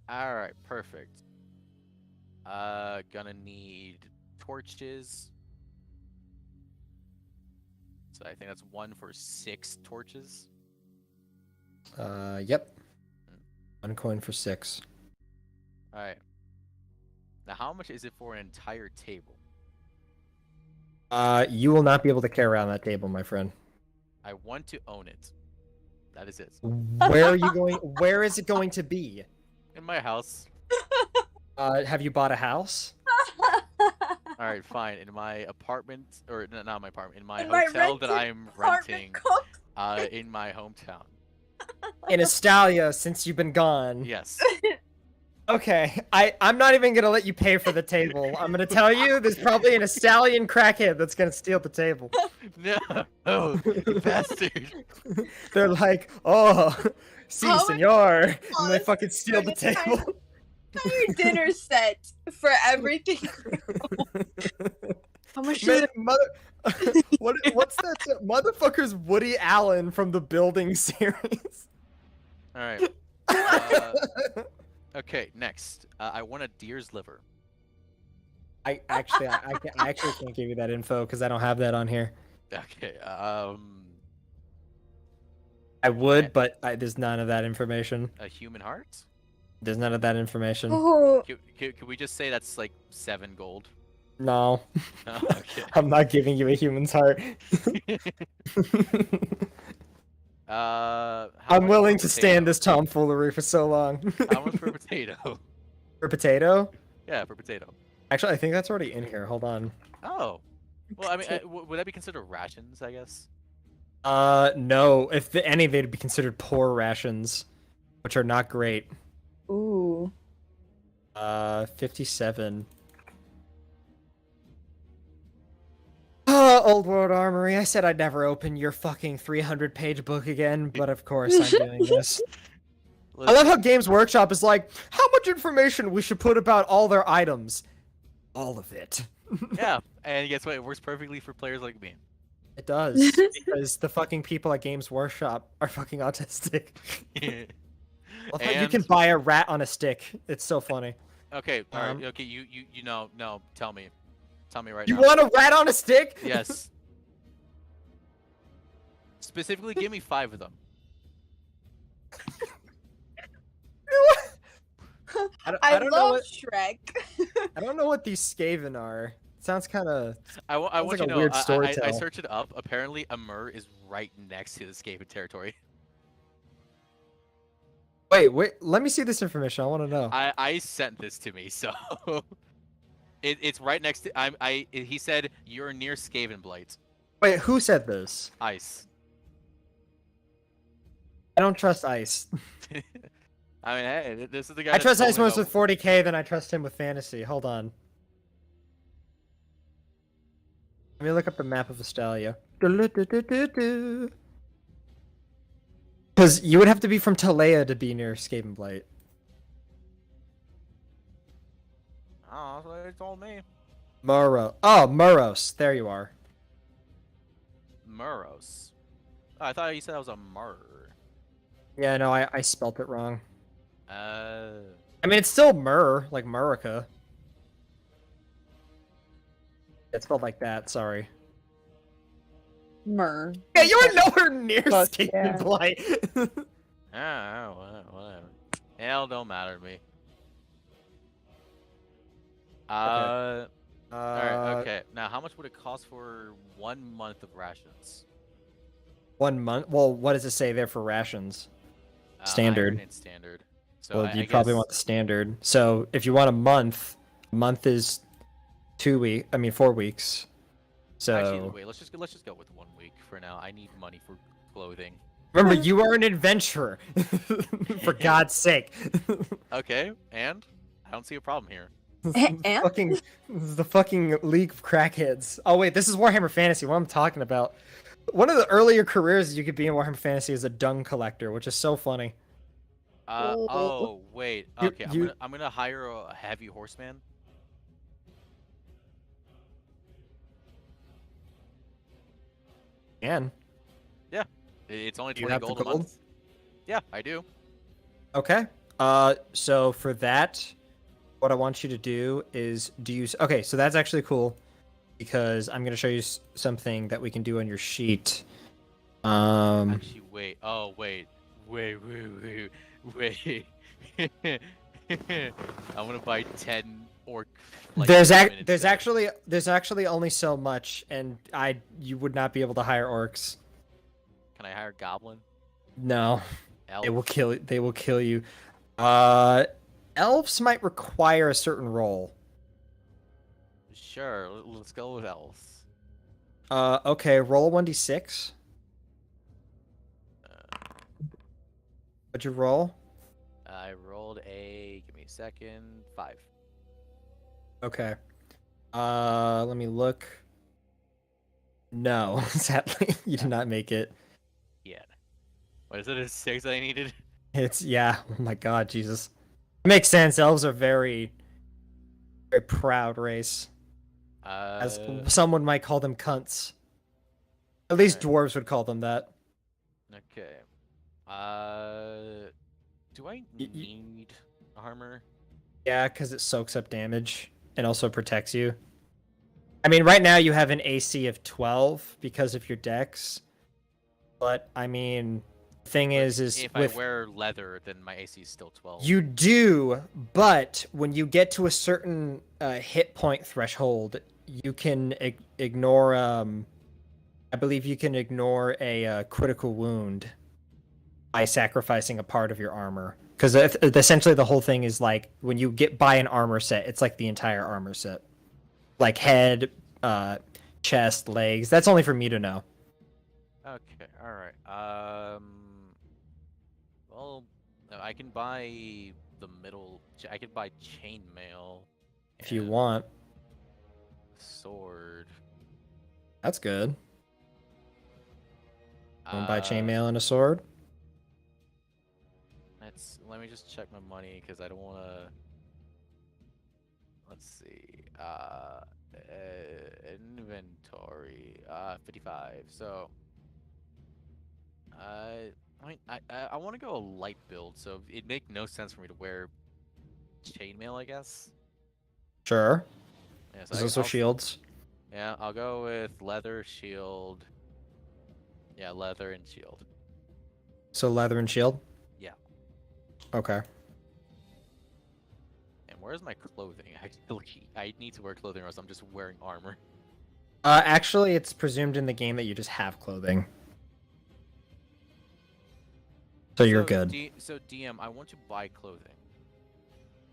All right. Perfect. Gonna need torches. So I think that's 1 for 6 torches. Yep. 1 coin for 6. All right. Now, how much is it for an entire table? You will not be able to carry around that table, my friend. I want to own it. That is it. Where are you going? Where is it going to be? In my house. Have you bought a house? All right, fine. In my apartment, or not my apartment, in my In my hotel that rented I'm apartment renting, complex. in my hometown. In Estalia, since you've been gone. Yes. Okay, I'm not even gonna let you pay for the table. I'm gonna tell you, there's probably an Estalian crackhead that's gonna steal the table. No, oh, you bastard. They're like, oh, si, How much senor, and they cost fucking steal for the an entire- table. Entire dinner set for everything. How much does Man, it what's that? Motherfucker's Woody Allen from the Building series. All right. Okay, next. I want a deer's liver. I actually can't give you that info because I don't have that on here. Okay. I would, but there's none of that information. A human heart? There's none of that information. Oh, Could we just say that's like 7 gold? No, Oh, okay. I'm not giving you a human's heart. How I'm much willing for to a stand potato? this tomfoolery for so long. How much for a potato? For potato? Yeah, for potato. Actually, I think that's already in here. Hold on. Oh. Well, I mean, would that be considered rations, I guess? No. If any, they'd be considered poor rations, which are not great. ooh. 57. Old World Armory. I said I'd never open your fucking 300-page book again, but of course I'm doing this. I love how Games Workshop is like, how much information we should put about all their items? All of it. Yeah, and guess what? It works perfectly for players like me. It does, because the fucking people at Games Workshop are fucking autistic. Well, you can And- buy a rat on a stick. It's so funny. Okay, all right. Um, Okay, you know, no, tell me right You now. want a rat on a stick? Yes. Specifically, give me 5 of them. I don't know love what Shrek. I don't know what these Skaven are. It sounds kind of. I want like you a to know. weird I storytell. searched it up. Apparently, Amur is right next to the Skaven territory. Wait. Let me see this information. I want to know. I sent this to me, so it's right next to. He said you're near Skaven Blight. Wait, who said this? Ice. I don't trust Ice. I mean, hey, this is the guy. I that trust told Ice me most about- with 40k than I trust him with fantasy. Hold on. Let me look up the map of Estalia. Because you would have to be from Talea to be near Skaven Blight. Oh, that's what he told me. Muros. There you are. Muros. Oh, I thought you said that was a mur. Yeah, no, I spelt it wrong. Uh. I mean, it's still Mur, like Murica. It spelled like that. Sorry. Mer. Yeah, you were nowhere near Fuck Skate yeah. and Blight. Whatever. Hell don't matter to me. Okay. Alright, okay. Now, how much would it cost for 1 month of rations? 1 month. Well, what does it say there for rations? Standard. Iron and standard. So Well, I you'd probably guess want the standard. So if you want a month is 4 weeks. So actually, wait. Let's just go with 1 week for now. I need money for clothing. remember, you are an adventurer. For God's sake. Okay, and I don't see a problem here. And? This is the fucking League of Crackheads. Oh wait, this is Warhammer Fantasy. What I'm talking about. One of the earlier careers you could be in Warhammer Fantasy is a dung collector, which is so funny. Oh wait. You- Okay, you- I'm gonna hire a heavy horseman. Man. It's only Do you 20 have the gold a gold? month. Yeah, I do. Okay. So for that, what I want you to do is okay, so that's actually cool because I'm gonna show you something that we can do on your sheet. Actually, wait. Oh, wait. Wait. I'm gonna buy 10 orc. Like, there's minutes there. actually only so much, and you would not be able to hire orcs. Can I hire goblin? No, Elf? they will kill you. Elves might require a certain role. Sure. Let's go with elves. Okay, roll a 1d6. What'd you roll? I rolled a. Give me a second. 5. Okay. Let me look. No, sadly, you did not make it. Yeah. What is it? A 6 I needed? Yeah. Oh my God, Jesus. It makes sense. Elves are very proud race. As someone might call them cunts. At least Alright. dwarves would call them that. Okay. Do I need armor? Yeah, because it soaks up damage and also protects you. I mean, right now you have an AC of 12 because of your dex. But I mean, the thing is If with I wear leather, then my AC is still 12. you do, but when you get to a certain hit point threshold, you can ignore. I believe you can ignore a critical wound by sacrificing a part of your armor. Because essentially the whole thing is like when you buy an armor set, it's like the entire armor set, like head, chest, legs. That's only for me to know. Okay, alright. Well, I can buy the middle. I could buy chainmail. If you and want, sword. that's good. Want to buy Uh, chainmail and a sword? Let me just check my money because I don't want to. Let's see. Inventory. 55. So. I mean, I want to go a light build, so it'd make no sense for me to wear chainmail, I guess. Sure. Yeah, so There's also shields. Yeah, I'll go with leather, shield. Yeah, leather and shield. So leather and shield? Yeah. Okay. And where's my clothing? I need to wear clothing, or else I'm just wearing armor. Actually, it's presumed in the game that you just have clothing. So you're good. So DM, I want to buy clothing.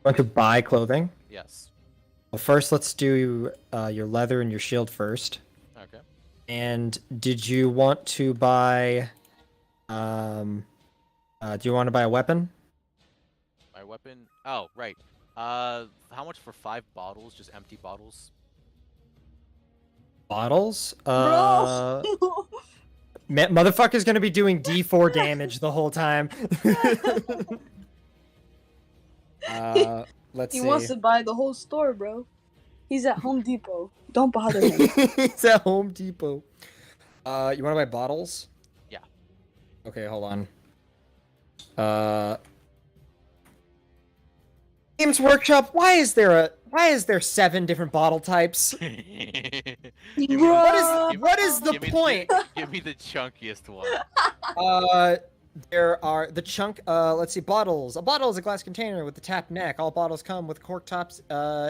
Want to buy clothing? Yes. Well, first let's do your leather and your shield first. Okay. And did you want to buy? Do you want to buy a weapon? My weapon. Oh, right. How much for 5 bottles? Just empty bottles. Bottles? Bro! Motherfucker's gonna be doing D4 damage the whole time. Let's He see. wants to buy the whole store, bro. He's at Home Depot. Don't bother him. He's at Home Depot. You want to buy bottles? Yeah. Okay, hold on. Games Workshop. Why is there Why is there 7 different bottle types? Give me Bruh. What is the give me, point? give me the chunkiest one. Uh, there are the chunk. Let's see, bottles. A bottle is a glass container with a tapped neck. All bottles come with cork tops,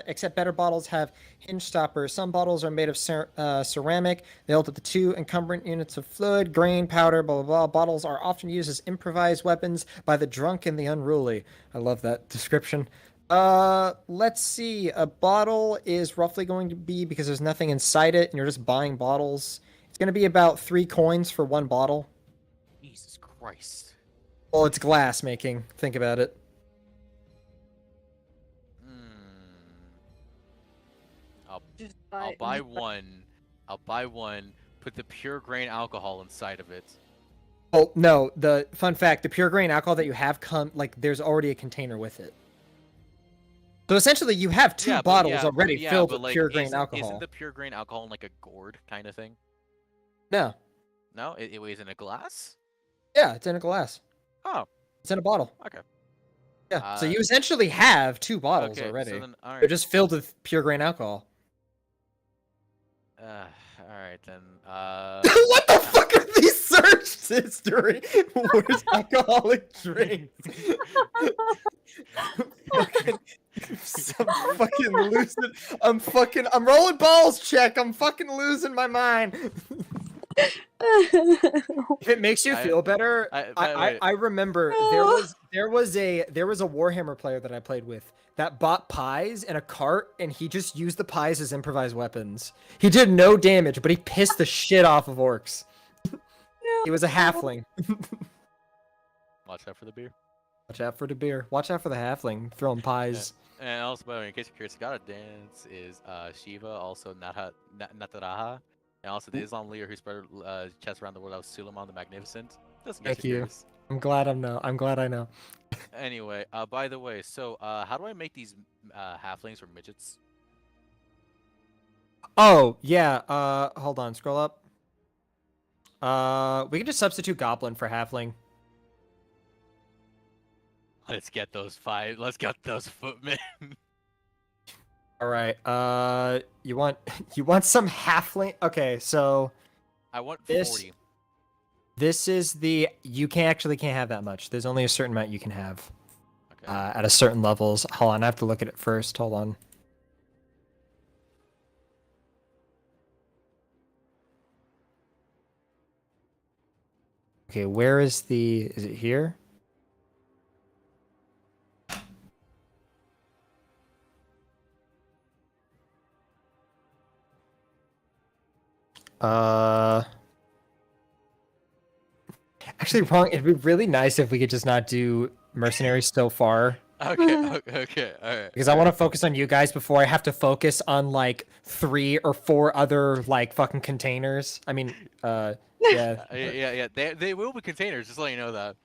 except better bottles have hinge stoppers. Some bottles are made of ceramic. They hold up to 2 encumbrant units of fluid, grain, powder, blah blah blah. Bottles are often used as improvised weapons by the drunk and the unruly. I love that description. Let's see. A bottle is roughly going to be, because there's nothing inside it and you're just buying bottles. It's going to be about 3 coins for 1 bottle. Jesus Christ. Well, it's glass making. Think about it. I'll Just I'll buy one. I'll buy one. Put the pure grain alcohol inside of it. Oh no! The fun fact: the pure grain alcohol that you have there's already a container with it. So essentially, you have 2 bottles already filled with pure grain alcohol. Isn't the pure grain alcohol in like a gourd kind of thing? No. No, it was in a glass. Yeah, it's in a glass. Oh, It's in a bottle. okay. Yeah. So you essentially have 2 bottles Okay, already. so then, all They're right. just filled with pure grain alcohol. All right then. What the fuck are these search history? Worst alcoholic drinks. I'm fucking losing. I'm rolling balls. Check. I'm fucking losing my mind. If it makes you feel better, I remember there was a Warhammer player that I played with that bought pies in a cart, and he just used the pies as improvised weapons. He did no damage, but he pissed the shit off of orcs. He was a halfling. Watch out for the beer. Watch out for the beer. Watch out for the halfling throwing pies. And also, by the way, in case you're curious, gotta dance is Shiva, also Nataraja, and also the Islam leader who spread chest around the world. That was Suleiman the Magnificent. Just in case Thank you're you. curious. I'm glad I know. Anyway, by the way, so how do I make these halflings or midgets? Oh, yeah. Hold on. Scroll up. We can just substitute goblin for halfling. Let's get those 5. Let's get those footmen. All right. You want some halfling? Okay, so I want This- 40. this is you can't have that much. There's only a certain amount you can have Okay. at a certain levels. Hold on, I have to look at it first. Hold on. Okay, where is is it here? Actually, wrong. It'd be really nice if we could just not do mercenaries so far, Okay, alright. because I want to focus on you guys before I have to focus on like 3 or 4 other like fucking containers. I mean, yeah, Yeah. They will be containers, just let you know that.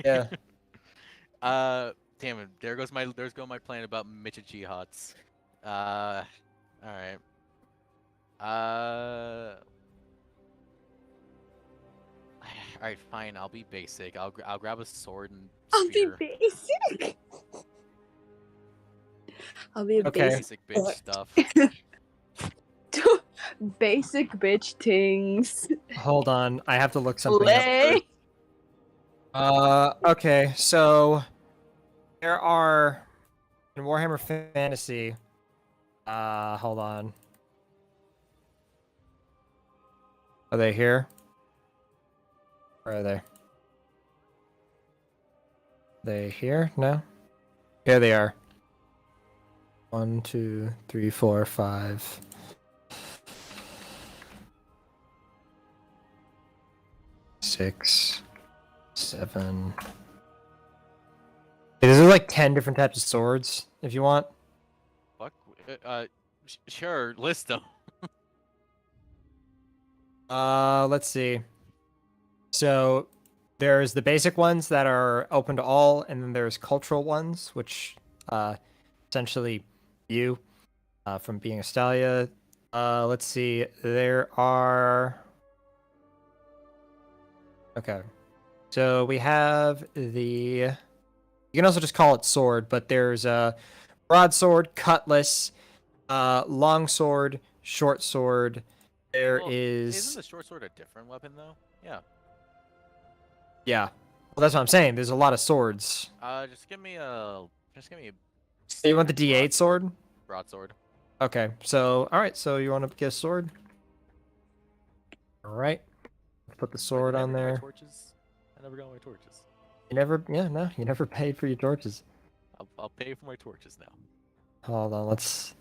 yeah. Damn it. There's my plan about Mitcha Jihads. Alright. Alright, fine. I'll be basic. I'll grab a sword and I'll be spear. basic. I'll be a Okay. basic. Basic bitch stuff. Basic bitch things. Hold on, I have to look something up. Slay. Okay, so there are in Warhammer Fantasy. Hold on. Are they here? Where are they? They here? No? Here they are. 1, 2, 3, 4, 5. 6, 7. Hey, there's like 10 different types of swords if you want. Fuck. Sure. List them. Let's see. So there's the basic ones that are open to all, and then there's cultural ones, which essentially you from being a Stalia. Let's see. There are. Okay. So we have the. You can also just call it sword, but there's broadsword, cutlass, long sword, short sword. There Well, is. Isn't the short sword a different weapon though? Yeah. Yeah. Well, that's what I'm saying. There's a lot of swords. Just give me a. Just give me a. You want the standard D8 sword? Broadsword. Okay. So, all right. So you want to get a sword? All right. Let's put the sword on there. Torches. I never got my torches. You never. Yeah. No. You never paid for your torches. I'll pay for my torches now. Hold on. Let's.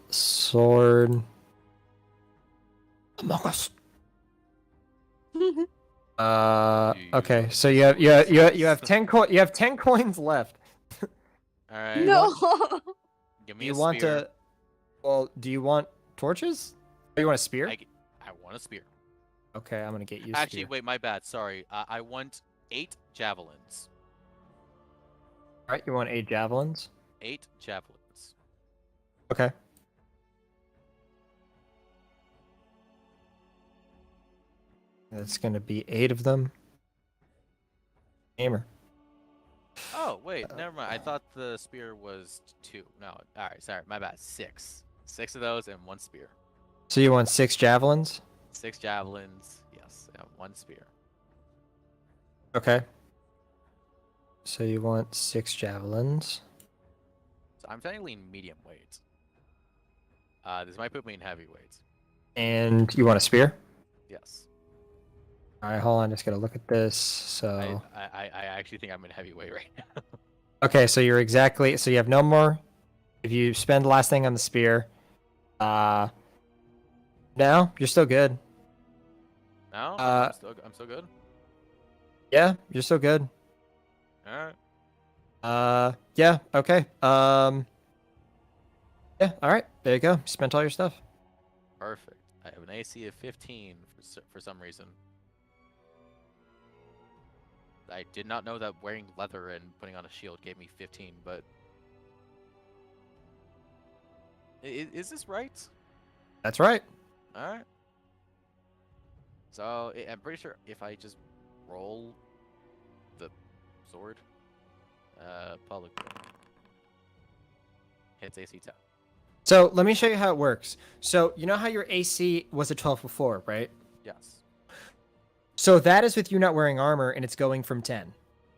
Sword. Among Us. Okay. So you have 10 you have 10 coins left. All right. No. Give me You a want spear. to? Well, do you want torches? Or you want a spear? I want a spear. Okay, I'm gonna get you. A Actually, spear. wait, my bad. Sorry. I want 8 javelins. All right, you want 8 javelins? 8 javelins. Okay. That's gonna be 8 of them. Gamer. Oh wait, never mind. I thought the spear was 2. No. All right. Sorry. My bad. 6. 6 of those and 1 spear. So you want 6 javelins? 6 javelins. Yes, and 1 spear. Okay. So you want 6 javelins. So I'm technically medium weight. This might put me in heavyweight. And you want a spear? Yes. All right, hold on. Just gotta look at this. So. I actually think I'm in heavyweight right now. Okay, so you're exactly. So you have no more. If you spend the last thing on the spear, no, you're still good. No, I'm still good. Yeah, you're still good. All right. Yeah, okay. Yeah, all right. There you go. You spent all your stuff. Perfect. I have an AC of 15 for some reason. I did not know that wearing leather and putting on a shield gave me 15, but is this right? That's right. All right. So I'm pretty sure if I just roll the sword, public hits AC 10. So let me show you how it works. So you know how your AC was a 12 before, right? Yes. So that is with you not wearing armor, and it's going from 10.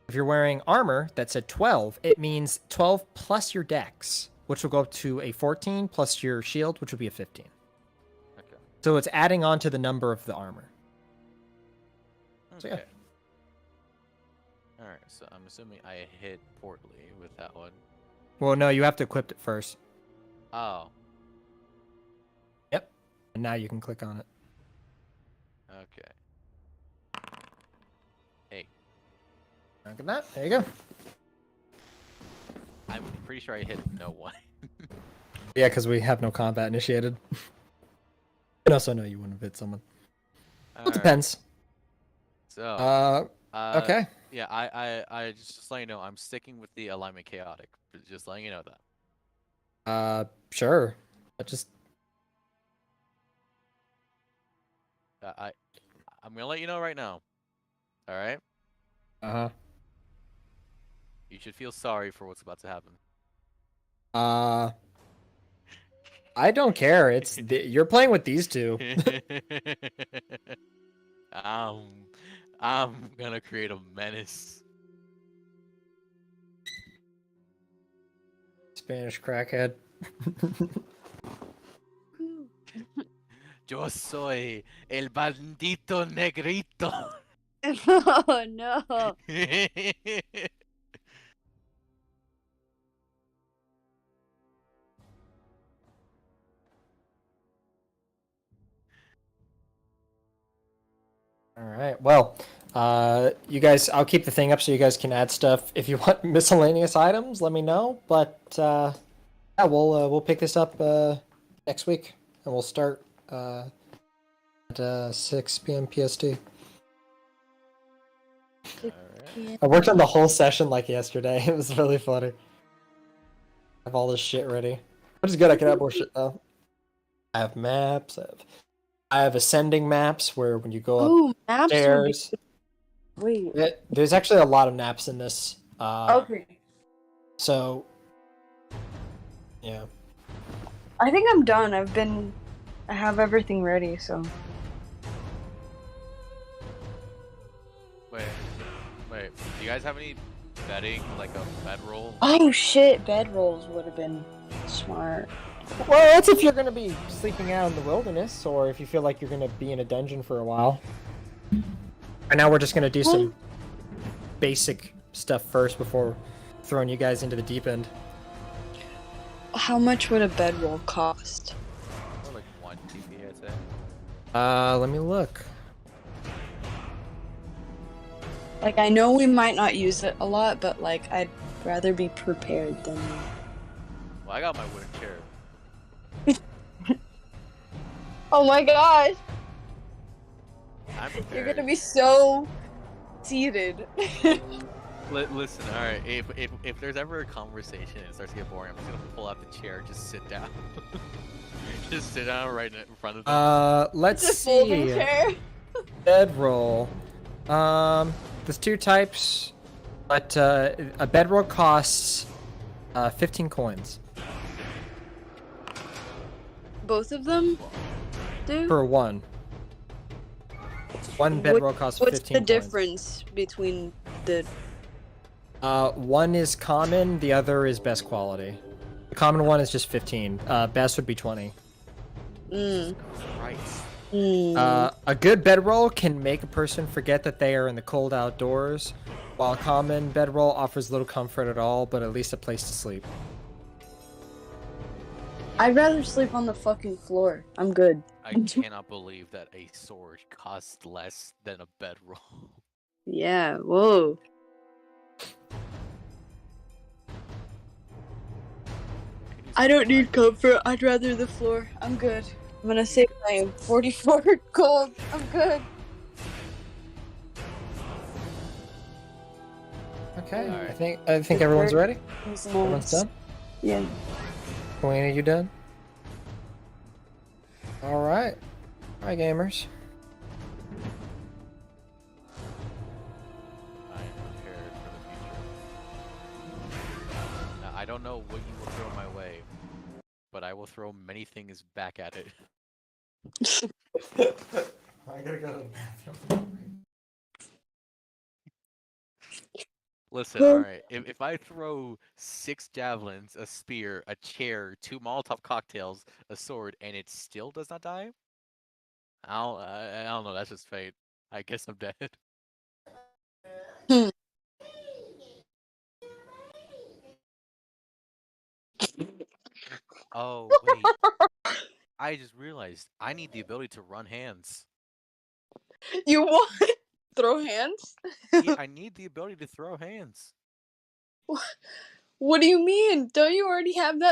If you're wearing armor that's at 12, it means 12 plus your dex, which will go up to a 14, plus your shield, which will be a 15. Okay. So it's adding on to the number of the armor. Okay. So, yeah. All right. So I'm assuming I hit poorly with that one. Well, no, you have to equip it first. Oh. Yep. And now you can click on it. Okay. Hey. Look at that. There you go. I'm pretty sure I hit no one. Yeah, because we have no combat initiated. And also, no, you wouldn't have hit someone. It Alright, depends. So. Okay. Yeah, I just letting you know I'm sticking with the alignment chaotic. Just letting you know that. Sure. But just I'm gonna let you know right now. All right. uh-huh. You should feel sorry for what's about to happen. I don't care. You're playing with these two. I'm gonna create a menace. Spanish crackhead. Yo soy el bandito negrito. Oh no. All right. Well, you guys, I'll keep the thing up so you guys can add stuff. If you want miscellaneous items, let me know. But yeah, we'll pick this up next week, and we'll start at 6 p.m. PST. I worked on the whole session like yesterday. It was really funny. I have all this shit ready, which is good. I can add more shit though. I have maps. I have ascending maps where when you go Ooh, maps would be... upstairs. Wait. There's actually a lot of maps in this. Okay. So Yeah. I think I'm done. I have everything ready, so. Wait, wait. Do you guys have any betting, like a bedroll? Oh shit, bedrolls would have been smart. Well, that's if you're gonna be sleeping out in the wilderness, or if you feel like you're gonna be in a dungeon for a while. Right now, we're just gonna do some basic stuff first before throwing you guys into the deep end. How much would a bedroll cost? Or like 1 TP, I'd say. Let me look. Like, I know we might not use it a lot, but like, I'd rather be prepared than. Well, I got my wooden chair. Oh my gosh! I'm prepared. You're gonna be so seated. Listen, alright, if there's ever a conversation and it starts to get boring, I'm just gonna pull out the chair and just sit down. Just sit down right in front of them. Let's It's a folding see. chair. Bedroll. There's two types, but a bedroll costs 15 coins Both of them do? for one. One bedroll costs 15 What's the coins. difference between the. One is common, the other is best quality. The common one is just 15. Best would be 20. Christ. A good bedroll can make a person forget that they are in the cold outdoors, while a common bedroll offers little comfort at all, but at least a place to sleep. I'd rather sleep on the fucking floor. I'm good. I cannot believe that a sword costs less than a bedroll. Yeah, whoa. I don't need comfort. I'd rather the floor. I'm good. I'm gonna save my 44 gold. I'm good. Okay, Alright. I think everyone's ready. These Everyone's moments. done. Yeah. Queen, are you done? All right, gamers. I am prepared for the future. Now, I don't know what you will throw my way, but I will throw many things back at it. I gotta go to the bathroom. Listen, alright, if I throw 6 javelins, a spear, a chair, 2 Molotov cocktails, a sword, and it still does not die? I don't know, that's just fate. I guess I'm dead. Oh, wait. I just realized I need the ability to run hands. You want throw hands? Yeah, I need the ability to throw hands. What do you mean? Don't you already have that